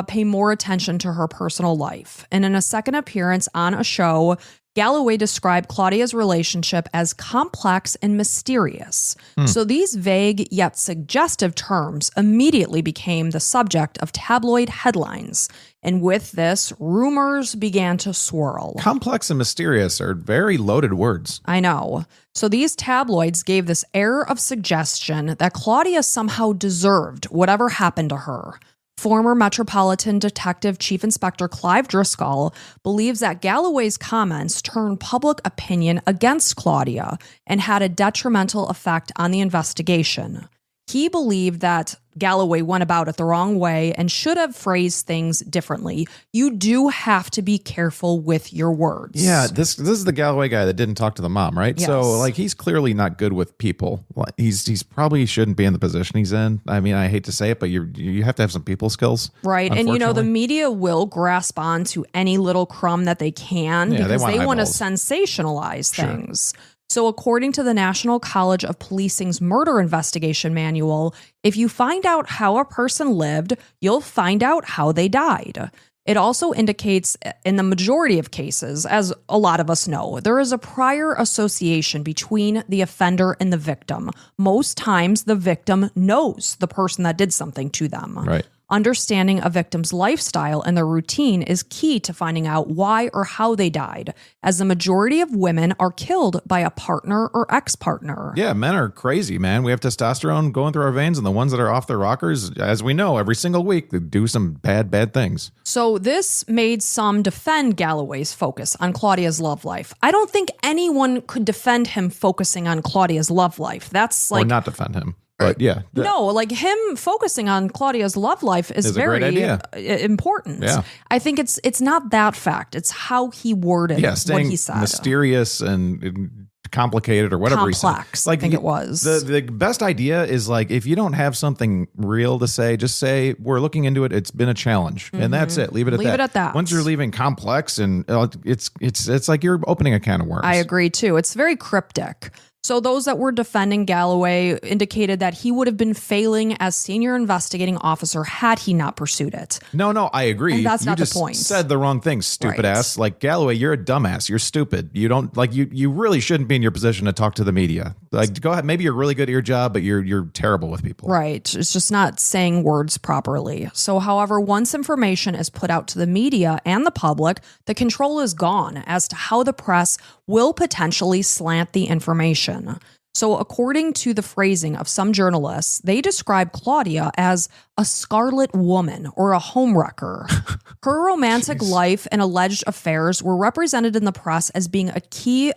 A: pay more attention to her personal life. And in a second appearance on a show, Galloway described Claudia's relationship as complex and mysterious. So these vague yet suggestive terms immediately became the subject of tabloid headlines. And with this, rumors began to swirl.
B: Complex and mysterious are very loaded words.
A: I know. So these tabloids gave this air of suggestion that Claudia somehow deserved whatever happened to her. Former Metropolitan Detective Chief Inspector Clive Driscoll believes that Galloway's comments turned public opinion against Claudia and had a detrimental effect on the investigation. He believed that Galloway went about it the wrong way and should have phrased things differently. You do have to be careful with your words.
B: Yeah, this is the Galloway guy that didn't talk to the mom, right?
A: Yes.
B: So like he's clearly not good with people. He's probably shouldn't be in the position he's in. I mean, I hate to say it, but you have to have some people skills.
A: Right. And you know, the
B: unfortunately.
A: media will grasp on to any little crumb that they can
B: Yeah,
A: because they want to
B: eyeballs.
A: sensationalize
B: Sure.
A: things. So according to the National College of Policing's murder investigation manual, if you find out how a person lived, you'll find out how they died. It also indicates in the majority of cases, as a lot of us know, there is a prior association between the offender and the victim. Most times the victim knows the person that did something to them.
B: Right.
A: Understanding a victim's lifestyle and their routine is key to finding out why or how they died, as the majority of women are killed by a partner or ex-partner.
B: Yeah, men are crazy, man. We have testosterone going through our veins, and the ones that are off their rockers, as we know, every single week, they do some bad things.
A: So this made some defend Galloway's focus on Claudia's love life. I don't think anyone could defend him focusing on Claudia's love life. That's like
B: Or not defend him. But yeah.
A: no, like him focusing on Claudia's love life is
B: Is a great
A: very
B: idea.
A: important.
B: Yeah.
A: I think it's not that fact. It's how he worded
B: Yeah,
A: what
B: staying
A: he said.
B: mysterious and complicated or whatever
A: Complex,
B: he said.
A: I think it was.
B: The best idea is like if you don't have something real to say, just say we're looking into it. It's been a challenge, and that's it. Leave it at
A: Leave
B: that.
A: it at that.
B: Once you're leaving complex, and it's like you're opening a can of worms.
A: I agree too. It's very cryptic. So those that were defending Galloway indicated that he would have been failing as senior investigating officer had he not pursued it.
B: No, I agree.
A: And that's
B: you
A: not the
B: just
A: point.
B: said the wrong thing, stupid
A: Right.
B: ass. Like Galloway, you're a dumbass. You're stupid. You don't like you really shouldn't be in your position to talk to the media. Like go ahead. Maybe you're really good at your job, but you're terrible with people.
A: Right. It's just not saying words properly. So, however, once information is put out to the media and the public, the control is gone as to how the press will potentially slant the information. So, according to the phrasing of some journalists, they describe Claudia as a scarlet woman or a homewrecker. Her romantic life and alleged affairs were represented in the press as being key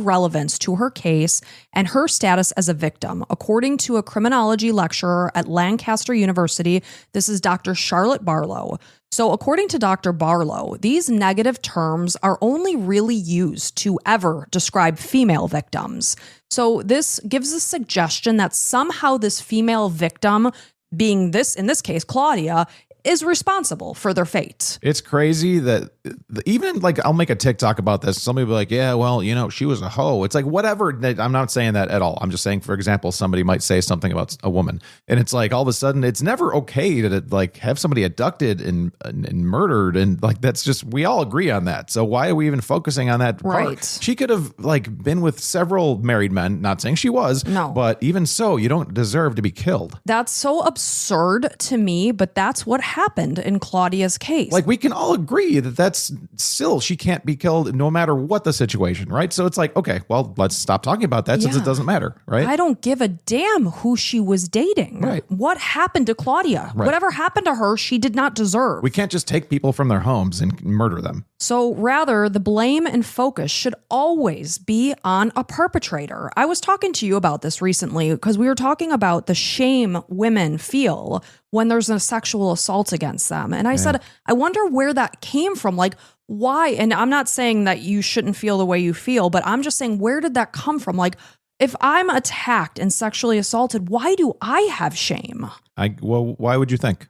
A: relevance to her case and her status as a victim. According to a criminology lecturer at Lancaster University, this is Dr. Charlotte Barlow. So according to Dr. Barlow, these negative terms are only really used to ever describe female victims. So this gives a suggestion that somehow this female victim, being this, in this case, Claudia, is responsible for their fate.
B: It's crazy that even like I'll make a TikTok about this. Somebody will be like, yeah, well, she was a hoe. It's like, whatever. I'm not saying that at all. I'm just saying, for example, somebody might say something about a woman and it's like all of a sudden it's never okay to like have somebody abducted and murdered. And like, that's just, we all agree on that. So why are we even focusing on that part?
A: Right.
B: She could have like been with several married men, not saying she was,
A: No.
B: but even so, you don't deserve to be killed.
A: That's so absurd to me, but that's what happened in Claudia's case.
B: Like we can all agree that that's still, she can't be killed no matter what the situation, right? So it's like, okay, well, let's stop talking about that since
A: Yeah.
B: it doesn't matter, right?
A: I don't give a damn who she was dating.
B: Right.
A: What happened to Claudia?
B: Right.
A: Whatever happened to her, she did not deserve.
B: We can't just take people from their homes and murder them.
A: So rather, the blame and focus should always be on a perpetrator. I was talking to you about this recently because we were talking about the shame women feel when there's a sexual assault against them. And I said, I wonder where that came from. Like, why? And I'm not saying that you shouldn't feel the way you feel, but I'm just saying, where did that come from? Like, if I'm attacked and sexually assaulted, why do I have shame?
B: Well, why would you think?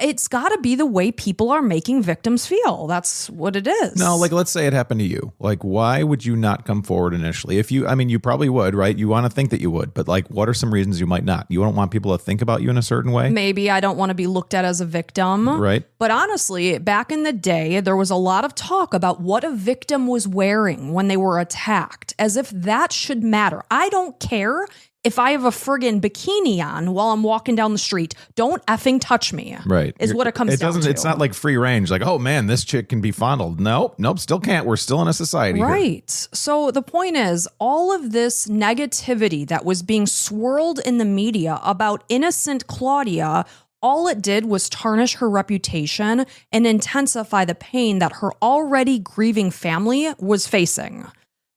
A: It's got to be the way people are making victims feel. That's what it is.
B: No, like let's say it happened to you. Like, why would you not come forward initially? You probably would, right? You want to think that you would, but like, what are some reasons you might not? You don't want people to think about you in a certain way?
A: Maybe I don't want to be looked at as a victim.
B: Right.
A: But honestly, back in the day, there was a lot of talk about what a victim was wearing when they were attacked, as if that should matter. I don't care if I have a friggin' bikini on while I'm walking down the street. Don't effing touch me.
B: Right.
A: Is what it comes down to.
B: It's not like free range. Like, oh man, this chick can be fondled. Nope, still can't. We're still in a society here.
A: Right. So the point is, all of this negativity that was being swirled in the media about innocent Claudia, all it did was tarnish her reputation and intensify the pain that her already grieving family was facing.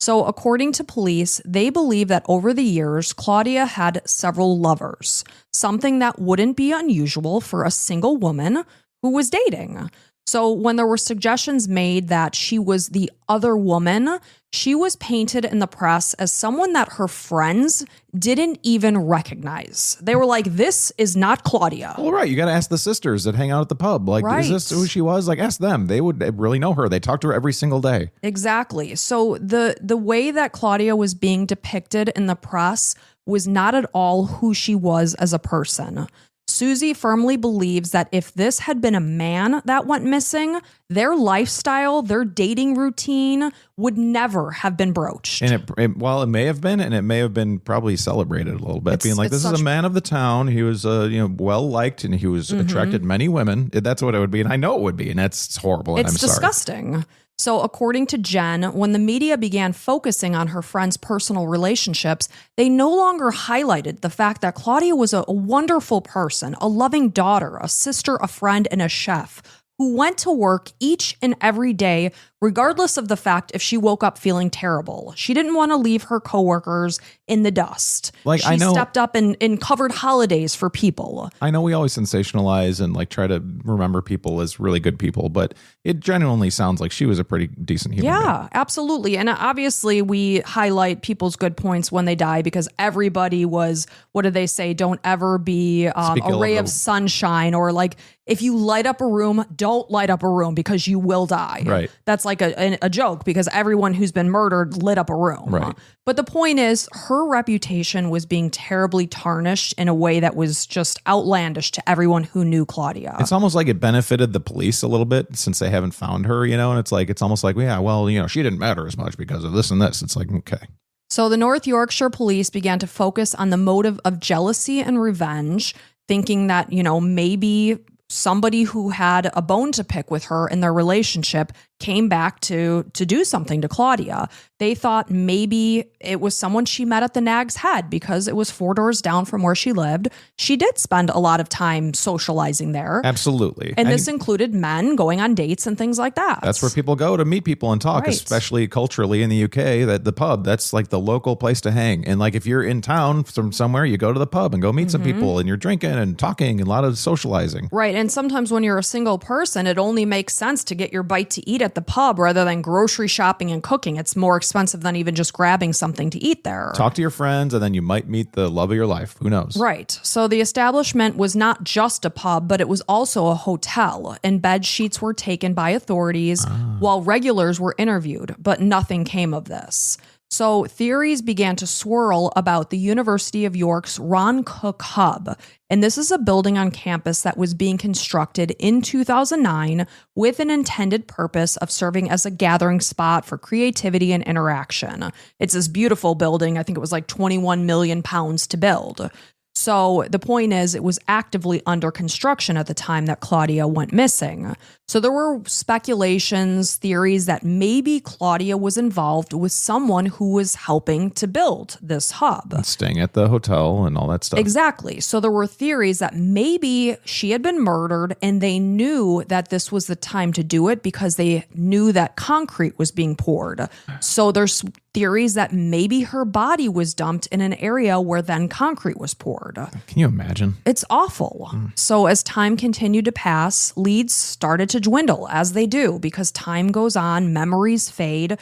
A: So according to police, they believe that over the years, Claudia had several lovers, something that wouldn't be unusual for a single woman who was dating. So when there were suggestions made that she was the other woman, she was painted in the press as someone that her friends didn't even recognize. They were like, this is not Claudia.
B: Well, right. You got to ask the sisters that hang out at the pub. Like,
A: Right.
B: Is this who she was? Like, ask them. They would really know her. They talk to her every single day.
A: Exactly. So the way that Claudia was being depicted in the press was not at all who she was as a person. Susie firmly believes that if this had been a man that went missing, their lifestyle, their dating routine would never have been broached.
B: And it may have been, and it may have been probably celebrated a little bit, being like, this is a man of the town. He was, well liked, and he was attracted many women. That's what it would be, and I know it would be, and that's horrible. And
A: It's
B: I'm sorry.
A: disgusting. So according to Jen, when the media began focusing on her friends' personal relationships, they no longer highlighted the fact that Claudia was a wonderful person, a loving daughter, a sister, a friend, and a chef who went to work each and every day, regardless of the fact if she woke up feeling terrible. She didn't want to leave her coworkers in the dust.
B: Like,
A: she
B: I know-
A: stepped up and covered holidays for people.
B: I know we always sensationalize and like try to remember people as really good people, but it genuinely sounds like she was a pretty decent human being.
A: Yeah, absolutely. And obviously we highlight people's good points when they die because everybody was, what do they say? Don't ever be a ray of sunshine, or like, if you light up a room, don't light up a room because you will die.
B: Right.
A: That's like a joke because everyone who's been murdered lit up a room.
B: Right.
A: But the point is, her reputation was being terribly tarnished in a way that was just outlandish to everyone who knew Claudia.
B: It's almost like it benefited the police a little bit since they haven't found her, and it's almost like, yeah, well, she didn't matter as much because of this and this. It's like, okay.
A: So the North Yorkshire police began to focus on the motive of jealousy and revenge, thinking that, maybe somebody who had a bone to pick with her in their relationship came back to do something to Claudia. They thought maybe it was someone she met at the Nag's Head because it was 4 doors down from where she lived. She did spend a lot of time socializing there.
B: Absolutely.
A: And this included men going on dates and things like that.
B: That's where people go to meet people and talk,
A: Right.
B: especially culturally in the UK, that the pub, that's like the local place to hang. And like if you're in town from somewhere, you go to the pub and go meet some people and you're drinking and talking and a lot of socializing.
A: Right. And sometimes when you're a single person, it only makes sense to get your bite to eat at the pub rather than grocery shopping and cooking. It's more expensive than even just grabbing something to eat there.
B: Talk to your friends and then you might meet the love of your life. Who knows?
A: Right. So the establishment was not just a pub, but it was also a hotel, and bed sheets were taken by authorities while regulars were interviewed, but nothing came of this. So theories began to swirl about the University of York's Ron Cook Hub. And this is a building on campus that was being constructed in 2009 with an intended purpose of serving as a gathering spot for creativity and interaction. It's this beautiful building. I think it was like 21 million pounds to build. So the point is, it was actively under construction at the time that Claudia went missing. So there were speculations, theories that maybe Claudia was involved with someone who was helping to build this hub.
B: Staying at the hotel and all that stuff.
A: Exactly. So there were theories that maybe she had been murdered and they knew that this was the time to do it because they knew that concrete was being poured. So there's theories that maybe her body was dumped in an area where then concrete was poured.
B: Can you imagine?
A: It's awful. So as time continued to pass, leads started to dwindle, as they do, because time goes on, memories fade,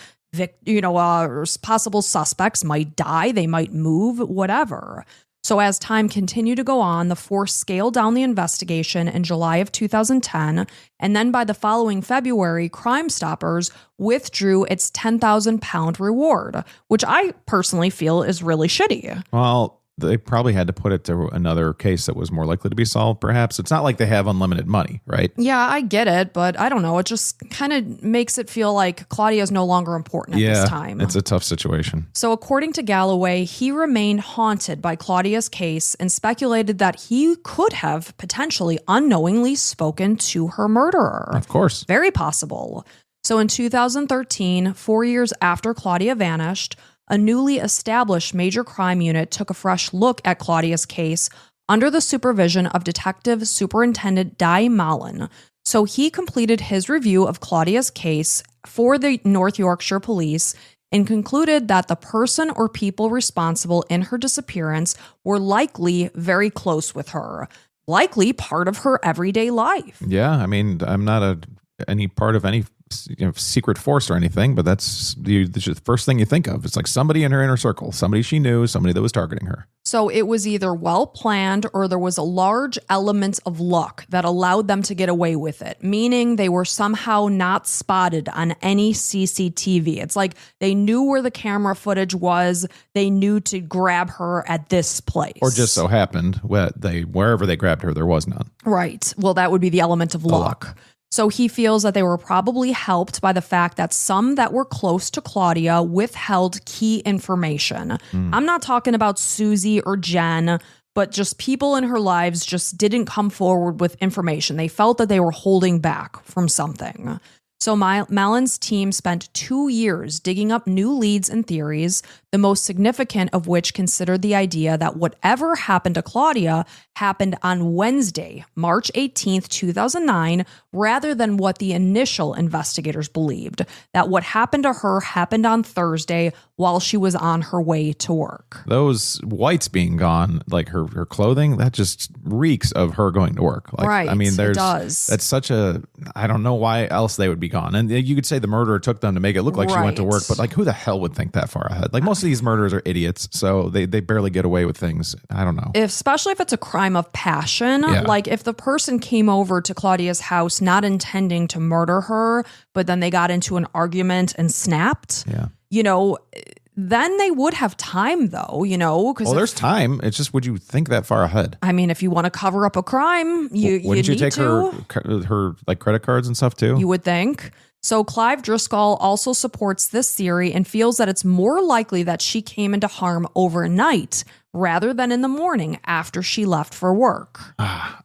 A: possible suspects might die, they might move, whatever. So as time continued to go on, the force scaled down the investigation in July of 2010, and then by the following February, Crime Stoppers withdrew its 10,000 pound reward, which I personally feel is really shitty.
B: Well, they probably had to put it to another case that was more likely to be solved, perhaps. It's not like they have unlimited money, right?
A: Yeah, I get it, but I don't know. It just kind of makes it feel like Claudia is no longer important at this time.
B: It's a tough situation.
A: So according to Galloway, he remained haunted by Claudia's case and speculated that he could have potentially unknowingly spoken to her murderer.
B: Of course.
A: Very possible. So in 2013, 4 years after Claudia vanished, a newly established major crime unit took a fresh look at Claudia's case under the supervision of Detective Superintendent Di Mallon. So he completed his review of Claudia's case for the North Yorkshire Police and concluded that the person or people responsible in her disappearance were likely very close with her, likely part of her everyday life.
B: Yeah, I mean, I'm not any part of any secret force or anything, but that's the first thing you think of. It's like somebody in her inner circle, somebody she knew, somebody that was targeting her.
A: So it was either well planned or there was a large element of luck that allowed them to get away with it, meaning they were somehow not spotted on any CCTV. It's like they knew where the camera footage was. They knew to grab her at this place.
B: Or just so happened wherever they grabbed her, there was none.
A: Right. Well, that would be the element of luck. So he feels that they were probably helped by the fact that some that were close to Claudia withheld key information. I'm not talking about Susie or Jen, but just people in her lives just didn't come forward with information. They felt that they were holding back from something. So Mallon's team spent 2 years digging up new leads and theories, the most significant of which considered the idea that whatever happened to Claudia happened on Wednesday, March 18th, 2009, rather than what the initial investigators believed, that what happened to her happened on Thursday while she was on her way to work.
B: Those whites being gone, like her clothing, that just reeks of her going to work. Like,
A: Right,
B: I mean,
A: it does.
B: That's such a, I don't know why else they would be gone. And you could say the murderer took them to make it look like she went to
A: Right.
B: work, but like who the hell would think that far ahead? Like most of these murderers are idiots, so they barely get away with things. I don't know.
A: Especially if it's a crime of passion.
B: Yeah.
A: Like if the person came over to Claudia's house not intending to murder her, but then they got into an argument and snapped,
B: Yeah.
A: Then they would have time though, because
B: Well, there's time. It's just, would you think that far ahead?
A: I mean, if you want to cover up a crime, you
B: Wouldn't you
A: need
B: take
A: to.
B: her like credit cards and stuff too?
A: You would think. So Clive Driscoll also supports this theory and feels that it's more likely that she came into harm overnight rather than in the morning after she left for work.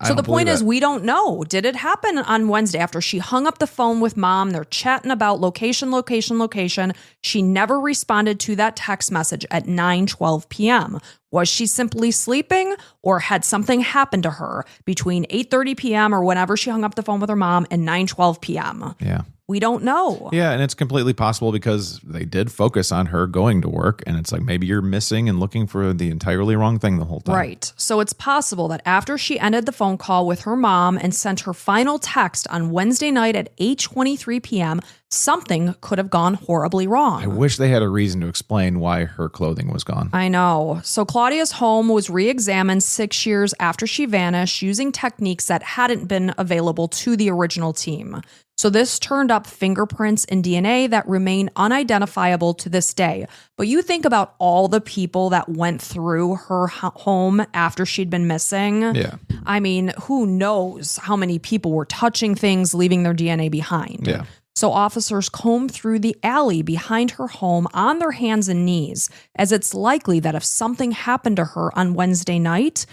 A: So the point is, we don't know. Did it happen on Wednesday after she hung up the phone with mom? They're chatting about location. She never responded to that text message at 9:12 p.m. Was she simply sleeping, or had something happened to her between 8:30 p.m. or whenever she hung up the phone with her mom and 9:12 p.m.?
B: Yeah.
A: We don't know.
B: Yeah, and it's completely possible because they did focus on her going to work, and it's like maybe you're missing and looking for the entirely wrong thing the whole time.
A: Right. So it's possible that after she ended the phone call with her mom and sent her final text on Wednesday night at 8:23 p.m., something could have gone horribly wrong.
B: I wish they had a reason to explain why her clothing was gone.
A: I know. So Claudia's home was re-examined 6 years after she vanished using techniques that hadn't been available to the original team. So this turned up fingerprints and DNA that remain unidentifiable to this day. But you think about all the people that went through her home after she'd been missing.
B: Yeah.
A: I mean, who knows how many people were touching things, leaving their DNA behind.
B: Yeah.
A: So officers combed through the alley behind her home on their hands and knees, as it's likely that if something happened to her on Wednesday night,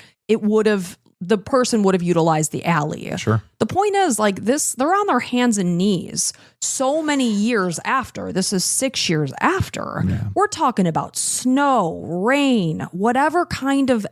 A: the person would have utilized the alley.
B: Sure.
A: The point is, like this, they're on their hands and knees so many years after. This is 6 years after.
B: Yeah.
A: We're talking about snow, rain, whatever kind of,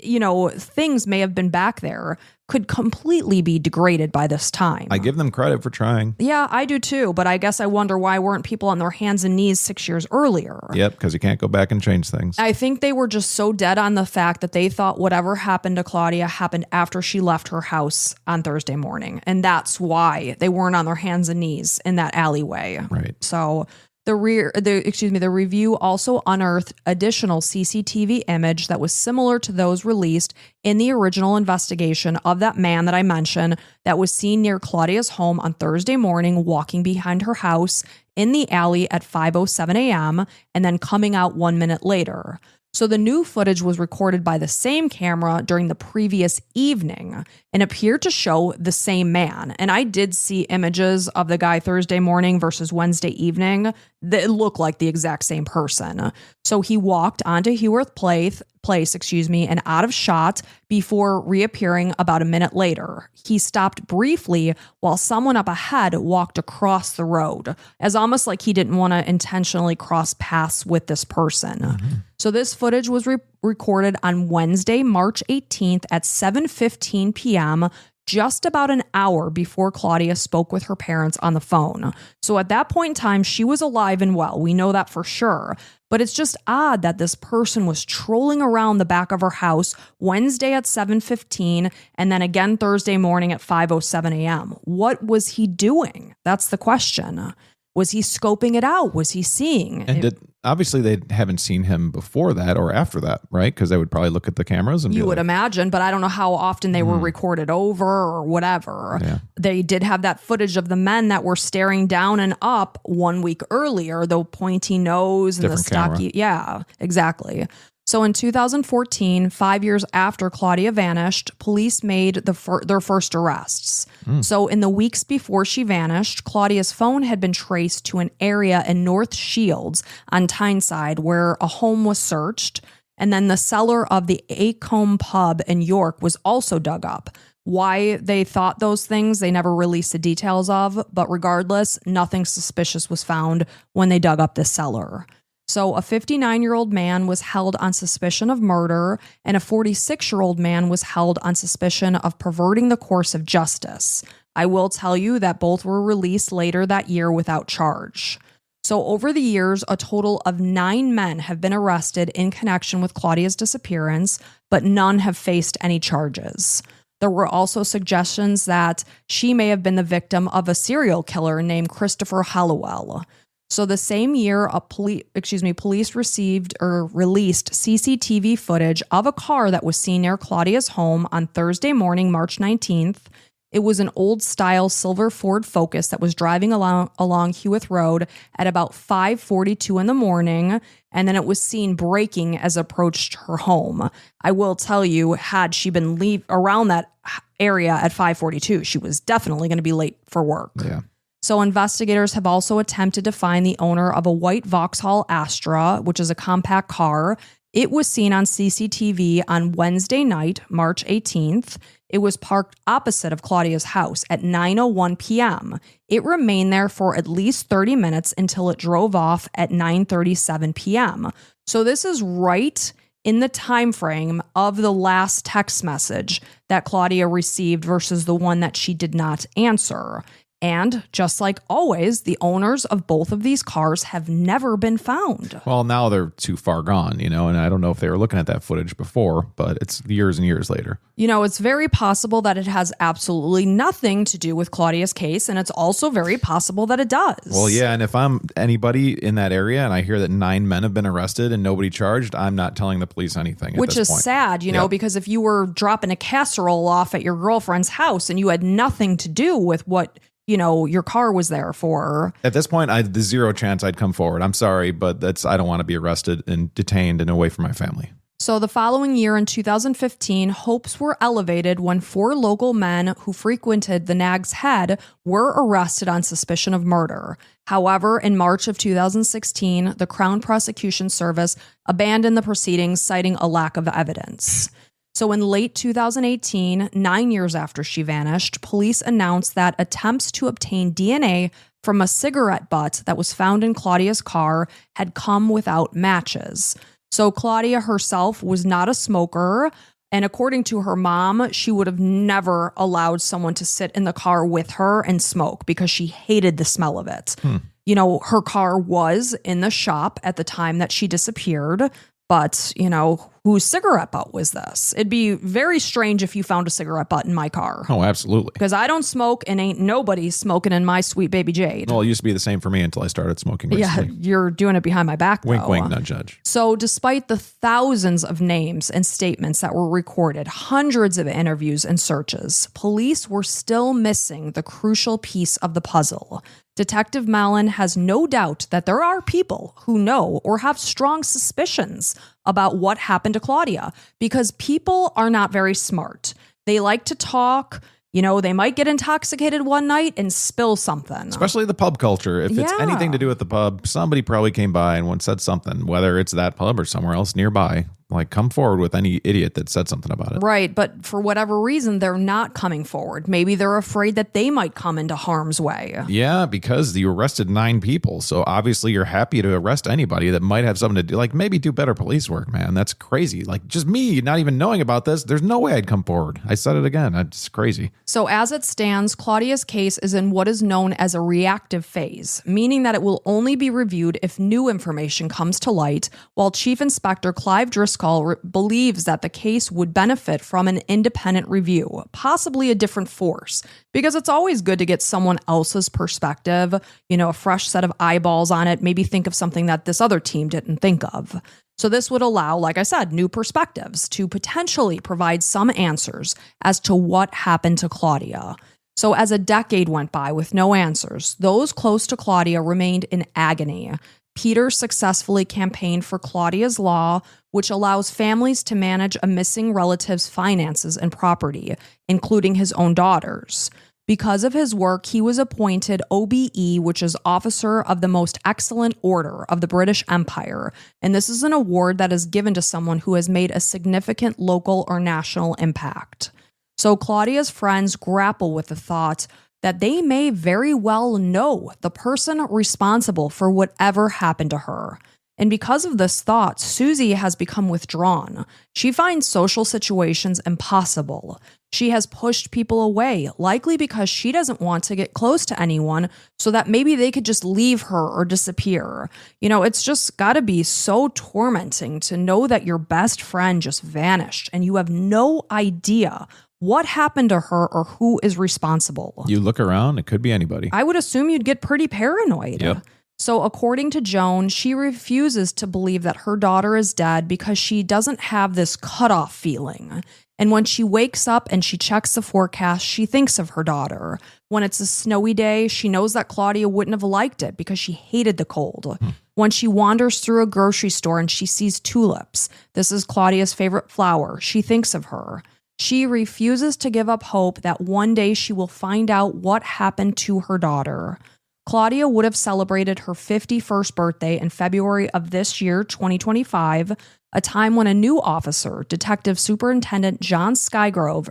A: things may have been back there could completely be degraded by this time.
B: I give them credit for trying.
A: Yeah, I do too. But I guess I wonder why weren't people on their hands and knees 6 years earlier?
B: Yep, because you can't go back and change things.
A: I think they were just so dead on the fact that they thought whatever happened to Claudia happened after she left her house on Thursday morning. And that's why they weren't on their hands and knees in that alleyway.
B: Right.
A: So The review also unearthed additional CCTV image that was similar to those released in the original investigation of that man that I mentioned that was seen near Claudia's home on Thursday morning, walking behind her house in the alley at 5:07 a.m. and then coming out 1 minute later. So the new footage was recorded by the same camera during the previous evening and appeared to show the same man. And I did see images of the guy Thursday morning versus Wednesday evening that look like the exact same person. So he walked onto Heworth Place, and out of shot before reappearing about a minute later. He stopped briefly while someone up ahead walked across the road, as almost like he didn't want to intentionally cross paths with this person. Mm-hmm. So this footage was recorded on Wednesday, March 18th at 7:15 p.m., just about an hour before Claudia spoke with her parents on the phone. So at that point in time, she was alive and well. We know that for sure. But it's just odd that this person was trolling around the back of her house Wednesday at 7:15 and then again Thursday morning at 5:07 a.m. What was he doing? That's the question. Was he scoping it out? Was he seeing?
B: And obviously they haven't seen him before that or after that, right? Because they would probably look at the cameras and
A: you would imagine, but I don't know how often they were recorded over or whatever. Yeah. They did have that footage of the men that were staring down and up 1 week earlier, the pointy nose and
B: different
A: the stocky.
B: Camera.
A: Yeah, exactly. So in 2014, 5 years after Claudia vanished, police made their first arrests. So in the weeks before she vanished, Claudia's phone had been traced to an area in North Shields on Tyneside where a home was searched. And then the cellar of the Acombe pub in York was also dug up. Why they thought those things, they never released the details of. But regardless, nothing suspicious was found when they dug up this cellar. So a 59-year-old man was held on suspicion of murder, and a 46-year-old man was held on suspicion of perverting the course of justice. I will tell you that both were released later that year without charge. So over the years, a total of 9 men have been arrested in connection with Claudia's disappearance, but none have faced any charges. There were also suggestions that she may have been the victim of a serial killer named Christopher Hallowell. So the same year, police received or released CCTV footage of a car that was seen near Claudia's home on Thursday morning, March 19th. It was an old-style silver Ford Focus that was driving along Heworth Road at about 5:42 in the morning, and then it was seen braking as it approached her home. I will tell you, had she been around that area at 5:42, she was definitely going to be late for work.
B: Yeah.
A: So investigators have also attempted to find the owner of a white Vauxhall Astra, which is a compact car. It was seen on CCTV on Wednesday night, March 18th. It was parked opposite of Claudia's house at 9:01 p.m. It remained there for at least 30 minutes until it drove off at 9:37 p.m. So this is right in the time frame of the last text message that Claudia received versus the one that she did not answer. And just like always, the owners of both of these cars have never been found.
B: Well, now they're too far gone, and I don't know if they were looking at that footage before, but it's years and years later.
A: It's very possible that it has absolutely nothing to do with Claudia's case, and it's also very possible that it does.
B: Well, yeah, and if I'm anybody in that area and I hear that 9 men have been arrested and nobody charged, I'm not telling the police anything.
A: Which is sad, because if you were dropping a casserole off at your girlfriend's house and you had nothing to do with what your car was there for.
B: At this point, there's zero chance I'd come forward. I'm sorry, but I don't want to be arrested and detained and away from my family.
A: So the following year in 2015, hopes were elevated when 4 local men who frequented the Nag's Head were arrested on suspicion of murder. However, in March of 2016, the Crown Prosecution Service abandoned the proceedings, citing a lack of evidence. So in late 2018, 9 years after she vanished, police announced that attempts to obtain DNA from a cigarette butt that was found in Claudia's car had come without matches. So Claudia herself was not a smoker, and according to her mom, she would have never allowed someone to sit in the car with her and smoke because she hated the smell of it. Her car was in the shop at the time that she disappeared. But, whose cigarette butt was this. It'd be very strange if you found a cigarette butt in my car.
B: Oh, absolutely.
A: Because I don't smoke and ain't nobody smoking in my sweet baby Jade.
B: Well, it used to be the same for me until I started smoking recently.
A: Yeah, you're doing it behind my back, though.
B: Wink, wink, nudge, nudge.
A: So despite the thousands of names and statements that were recorded, hundreds of interviews and searches, police were still missing the crucial piece of the puzzle. Detective Mallon has no doubt that there are people who know or have strong suspicions about what happened to Claudia, because people are not very smart. They like to talk. You know, they might get intoxicated one night and spill something.
B: Especially the pub culture. If it's
A: Yeah.
B: anything to do with the pub, somebody probably came by and once said something, whether it's that pub or somewhere else nearby. Like, come forward with any idiot that said something about it.
A: Right, but for whatever reason, they're not coming forward. Maybe they're afraid that they might come into harm's way.
B: Yeah, because you arrested 9 people. So obviously you're happy to arrest anybody that might have something to do. Like, maybe do better police work, man. That's crazy. Like, just me not even knowing about this, there's no way I'd come forward. I said it again. That's crazy.
A: So as it stands, Claudia's case is in what is known as a reactive phase, meaning that it will only be reviewed if new information comes to light, while Chief Inspector Clive Driscoll believes that the case would benefit from an independent review, possibly a different force, because it's always good to get someone else's perspective, you know, a fresh set of eyeballs on it, maybe think of something that this other team didn't think of. So this would allow, like I said, new perspectives to potentially provide some answers as to what happened to Claudia. So as a decade went by with no answers, those close to Claudia remained in agony. Peter successfully campaigned for Claudia's Law, which allows families to manage a missing relative's finances and property, including his own daughters. Because of his work, he was appointed OBE, which is Officer of the Most Excellent Order of the British Empire, and this is an award that is given to someone who has made a significant local or national impact. So Claudia's friends grapple with the thought that they may very well know the person responsible for whatever happened to her. And because of this thought, Susie has become withdrawn. She finds social situations impossible. She has pushed people away, likely because she doesn't want to get close to anyone so that maybe they could just leave her or disappear. You know, it's just got to be so tormenting to know that your best friend just vanished and you have no idea what happened to her or who is responsible.
B: You look around, it could be anybody.
A: I would assume you'd get pretty paranoid.
B: Yep.
A: So according to Joan, she refuses to believe that her daughter is dead because she doesn't have this cutoff feeling. And when she wakes up and she checks the forecast, she thinks of her daughter. When it's a snowy day, she knows that Claudia wouldn't have liked it because she hated the cold. When she wanders through a grocery store and she sees tulips, this is Claudia's favorite flower, she thinks of her. She refuses to give up hope that one day she will find out what happened to her daughter. Claudia would have celebrated her 51st birthday in February of this year, 2025, a time when a new officer, Detective Superintendent John Sygrove,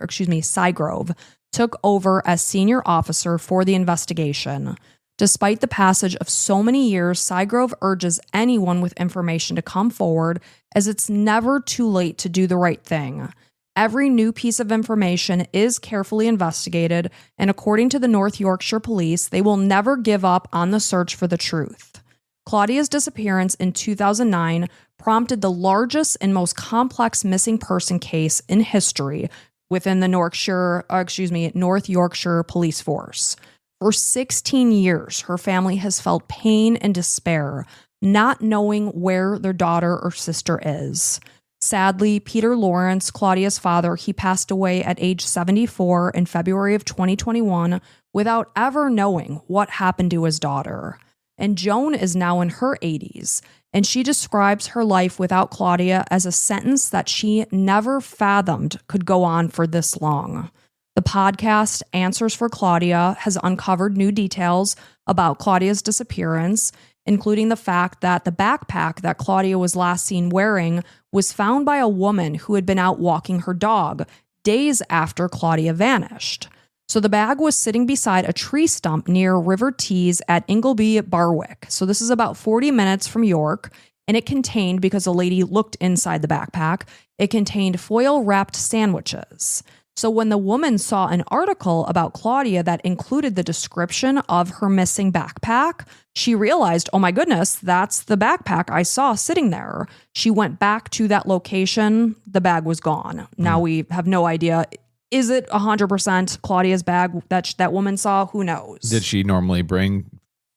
A: took over as senior officer for the investigation. Despite the passage of so many years, Sygrove urges anyone with information to come forward, as it's never too late to do the right thing. Every new piece of information is carefully investigated, and according to the North Yorkshire Police, they will never give up on the search for the truth. Claudia's disappearance in 2009 prompted the largest and most complex missing person case in history within the North Yorkshire Police Force. For 16 years, her family has felt pain and despair, not knowing where their daughter or sister is. Sadly, Peter Lawrence, Claudia's father, he passed away at age 74 in February of 2021 without ever knowing what happened to his daughter. And Joan is now in her 80s, and she describes her life without Claudia as a sentence that she never fathomed could go on for this long. The podcast Answers for Claudia has uncovered new details about Claudia's disappearance, including the fact that the backpack that Claudia was last seen wearing was found by a woman who had been out walking her dog days after Claudia vanished. So the bag was sitting beside a tree stump near River Tees at Ingleby, Barwick. So this is about 40 minutes from York, and it contained, because a lady looked inside the backpack, it contained foil-wrapped sandwiches. So when the woman saw an article about Claudia that included the description of her missing backpack, she realized, oh my goodness, that's the backpack I saw sitting there. She went back to that location. The bag was gone. Now we have no idea. Is it 100% Claudia's bag that woman saw? Who knows?
B: Did she normally bring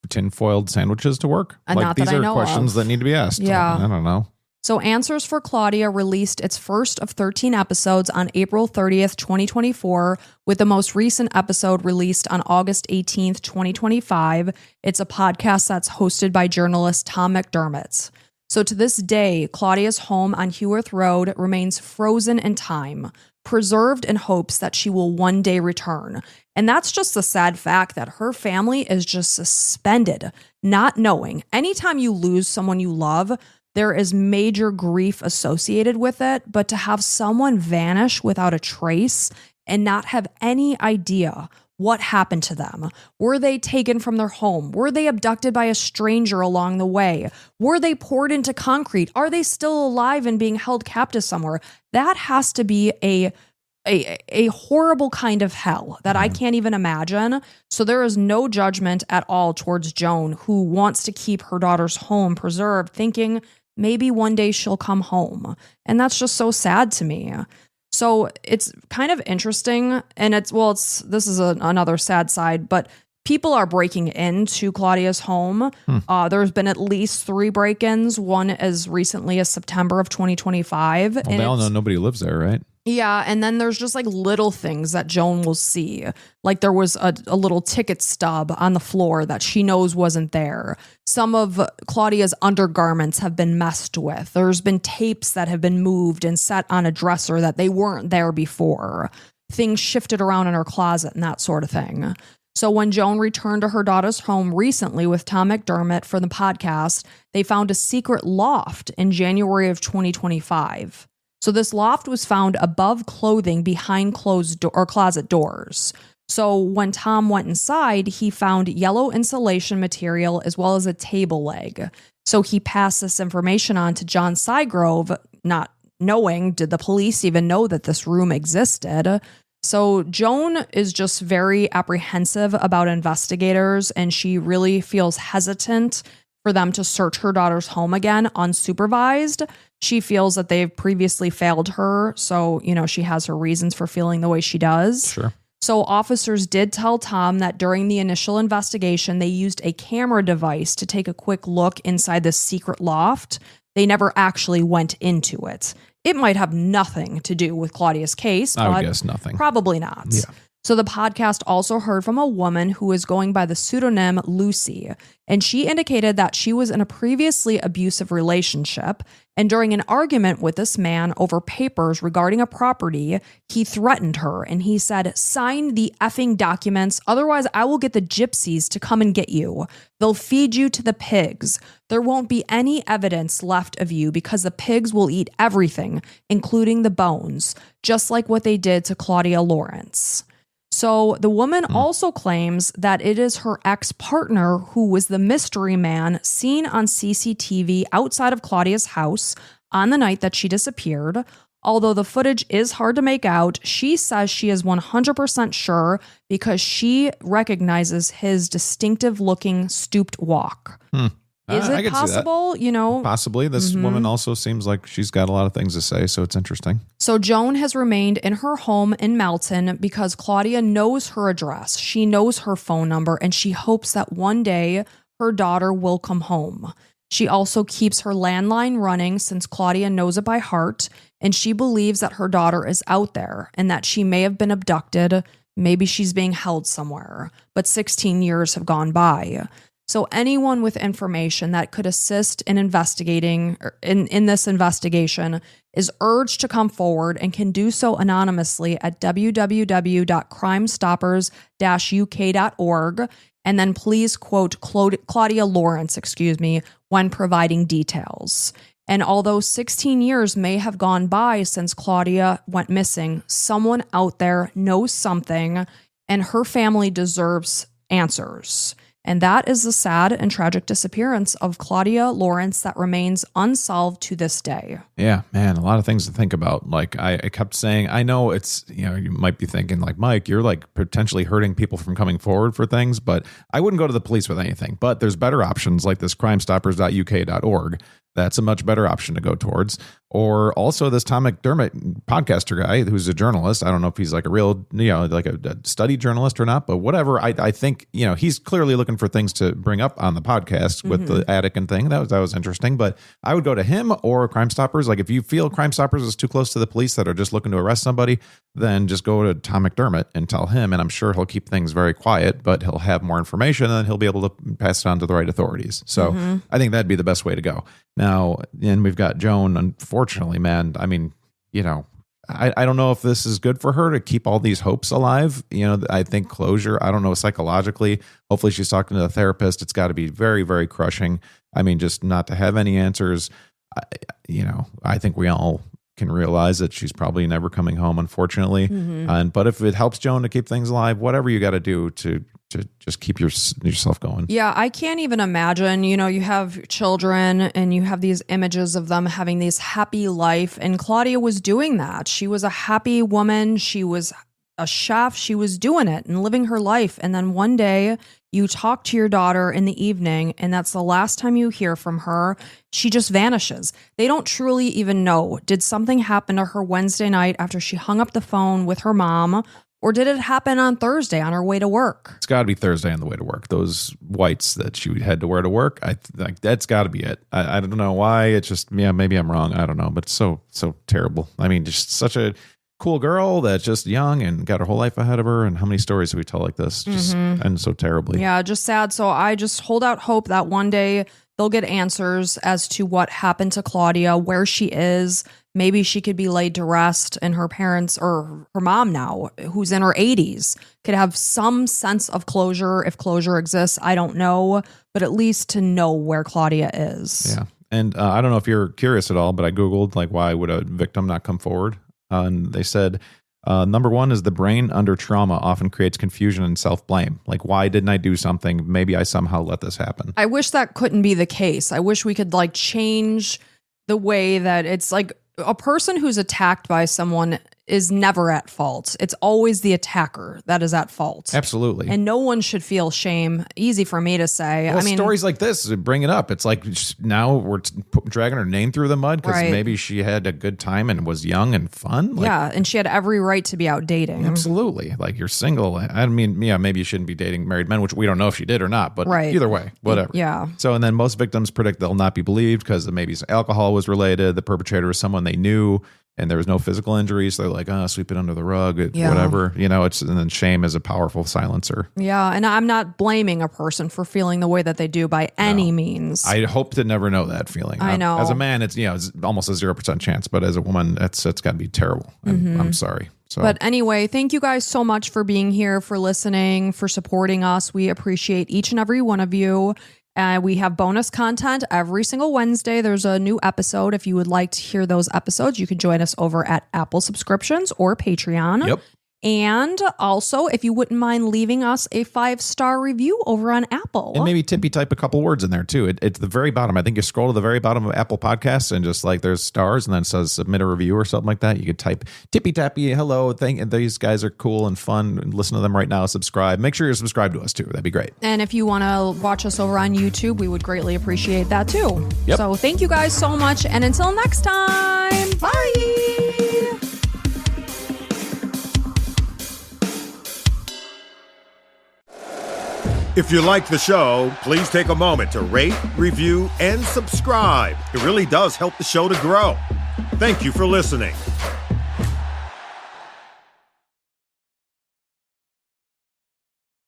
B: tin-foiled sandwiches to work?
A: Not
B: these
A: that I
B: are
A: know
B: questions
A: of.
B: that need to be asked.
A: Yeah.
B: I don't know.
A: So Answers for Claudia released its first of 13 episodes on April 30th, 2024, with the most recent episode released on August 18th, 2025. It's a podcast that's hosted by journalist Tom McDermott. So to this day, Claudia's home on Heworth Road remains frozen in time, preserved in hopes that she will one day return. And that's just the sad fact that her family is just suspended, not knowing. Anytime you lose someone you love, there is major grief associated with it, but to have someone vanish without a trace and not have any idea what happened to them. Were they taken from their home? Were they abducted by a stranger along the way? Were they poured into concrete? Are they still alive and being held captive somewhere? That has to be a horrible kind of hell that I can't even imagine. So there is no judgment at all towards Joan, who wants to keep her daughter's home preserved, thinking maybe one day she'll come home. And that's just so sad to me. So it's kind of interesting. And this is another sad side, but people are breaking into Claudia's home. There's been at least 3 break-ins, one as recently as September of 2025.
B: Well, they all know nobody lives there, right?
A: Yeah, and then there's just like little things that Joan will see. Like there was a little ticket stub on the floor that she knows wasn't there. Some of Claudia's undergarments have been messed with. There's been tapes that have been moved and set on a dresser that they weren't there before. Things shifted around in her closet and that sort of thing. So when Joan returned to her daughter's home recently with Tom McDermott for the podcast, they found a secret loft in January of 2025. So this loft was found above clothing behind closed or closet doors. So when Tom went inside, he found yellow insulation material as well as a table leg. So he passed this information on to John Sygrove, not knowing, did the police even know that this room existed? So Joan is just very apprehensive about investigators, and she really feels hesitant for them to search her daughter's home again unsupervised. She feels that they've previously failed her. So, she has her reasons for feeling the way she does.
B: Sure.
A: So officers did tell Tom that during the initial investigation, they used a camera device to take a quick look inside this secret loft. They never actually went into it. It might have nothing to do with Claudia's case,
B: I
A: but
B: would guess nothing.
A: Probably not.
B: Yeah.
A: So the podcast also heard from a woman who is going by the pseudonym Lucy, and she indicated that she was in a previously abusive relationship, and during an argument with this man over papers regarding a property, he threatened her, and he said, "Sign the effing documents, otherwise I will get the gypsies to come and get you. They'll feed you to the pigs. There won't be any evidence left of you because the pigs will eat everything, including the bones, just like what they did to Claudia Lawrence." So the woman also claims that it is her ex-partner who was the mystery man seen on CCTV outside of Claudia's house on the night that she disappeared. Although the footage is hard to make out, she says she is 100% sure because she recognizes his distinctive-looking stooped walk. Is
B: I
A: it
B: could see that.
A: possible?
B: Possibly. This woman also seems like she's got a lot of things to say, so it's interesting.
A: So Joan has remained in her home in Melton because Claudia knows her address. She knows her phone number, and she hopes that one day her daughter will come home. She also keeps her landline running since Claudia knows it by heart, and she believes that her daughter is out there and that she may have been abducted. Maybe she's being held somewhere, but 16 years have gone by. So anyone with information that could assist in investigating in this investigation is urged to come forward and can do so anonymously at www.crimestoppers-uk.org. And then please quote Claudia Lawrence, when providing details. And although 16 years may have gone by since Claudia went missing, someone out there knows something, and her family deserves answers. And that is the sad and tragic disappearance of Claudia Lawrence that remains unsolved to this day.
B: Yeah, man, a lot of things to think about. Like I kept saying, I know it's, you might be thinking like, Mike, you're like potentially hurting people from coming forward for things, but I wouldn't go to the police with anything. But there's better options like this crimestoppers.uk.org. That's a much better option to go towards. Or also this Tom McDermott podcaster guy who's a journalist. I don't know if he's like a real, like a study journalist or not, but whatever. I think, he's clearly looking for things to bring up on the podcast with the attic and thing. That was interesting. But I would go to him or Crime Stoppers. Like if you feel Crime Stoppers is too close to the police that are just looking to arrest somebody, then just go to Tom McDermott and tell him. And I'm sure he'll keep things very quiet, but he'll have more information and then he'll be able to pass it on to the right authorities. So I think that'd be the best way to go. Now, and we've got Joan, unfortunately, man. I mean, I don't know if this is good for her to keep all these hopes alive. I think closure, I don't know, psychologically, hopefully she's talking to a therapist. It's got to be very, very crushing. I mean, just not to have any answers. I think we all can realize that she's probably never coming home, unfortunately. But if it helps Joan to keep things alive, whatever you got to do to just keep yourself going.
A: Yeah, I can't even imagine, you have children and you have these images of them having this happy life. And Claudia was doing that. She was a happy woman. She was a chef. She was doing it and living her life. And then one day you talk to your daughter in the evening and that's the last time you hear from her. She just vanishes. They don't truly even know. Did something happen to her Wednesday night after she hung up the phone with her mom? Or did it happen on Thursday on her way to work?
B: It's got to be Thursday on the way to work. Those whites that she had to wear to work, I think that's got to be it. I don't know why. It's just, maybe I'm wrong. I don't know. But it's so terrible. I mean, just such a cool girl that's just young and got her whole life ahead of her. And how many stories do we tell like this? Just end so terribly.
A: Yeah, just sad. So I just hold out hope that one day they'll get answers as to what happened to Claudia, where she is. Maybe she could be laid to rest and her parents or her mom now, who's in her 80s, could have some sense of closure if closure exists. I don't know, but at least to know where Claudia is.
B: Yeah. And I don't know if you're curious at all, but I Googled like why would a victim not come forward? And they said, number one is the brain under trauma often creates confusion and self-blame. Like, why didn't I do something? Maybe I somehow let this happen.
A: I wish that couldn't be the case. I wish we could like change the way that it's like a person who's attacked by someone is never at fault. It's always the attacker that is at fault.
B: Absolutely.
A: And no one should feel shame. Easy for me to say.
B: Well, stories like this bring it up. It's like now we're dragging her name through the mud because maybe she had a good time and was young and fun. Like,
A: yeah, and she had every right to be out dating.
B: Absolutely. Like you're single. I mean, maybe you shouldn't be dating married men, which we don't know if she did or not, but either way, whatever.
A: Yeah.
B: So, and then most victims predict they'll not be believed because maybe alcohol was related. The perpetrator was someone they knew. And there was no physical injuries. So they're like, sweep it under the rug, whatever. And then shame is a powerful silencer.
A: Yeah. And I'm not blaming a person for feeling the way that they do by any means.
B: I hope to never know that feeling.
A: I know.
B: As a man, it's, it's almost a 0% chance. But as a woman, it's got to be terrible. I'm sorry. So.
A: But anyway, thank you guys so much for being here, for listening, for supporting us. We appreciate each and every one of you. We have bonus content every single Wednesday. There's a new episode. If you would like to hear those episodes, you can join us over at Apple subscriptions or Patreon.
B: Yep.
A: And also, if you wouldn't mind leaving us a 5-star review over on Apple.
B: And maybe tippy type a couple words in there too. It's the very bottom. I think you scroll to the very bottom of Apple Podcasts and just like there's stars and then it says submit a review or something like that. You could type tippy tappy, hello, these guys are cool and fun. Listen to them right now. Subscribe. Make sure you're subscribed to us too. That'd be great.
A: And if you want to watch us over on YouTube, we would greatly appreciate that too.
B: Yep.
A: So thank you guys so much. And until next time, bye.
E: If you like the show, please take a moment to rate, review, and subscribe. It really does help the show to grow. Thank you for listening.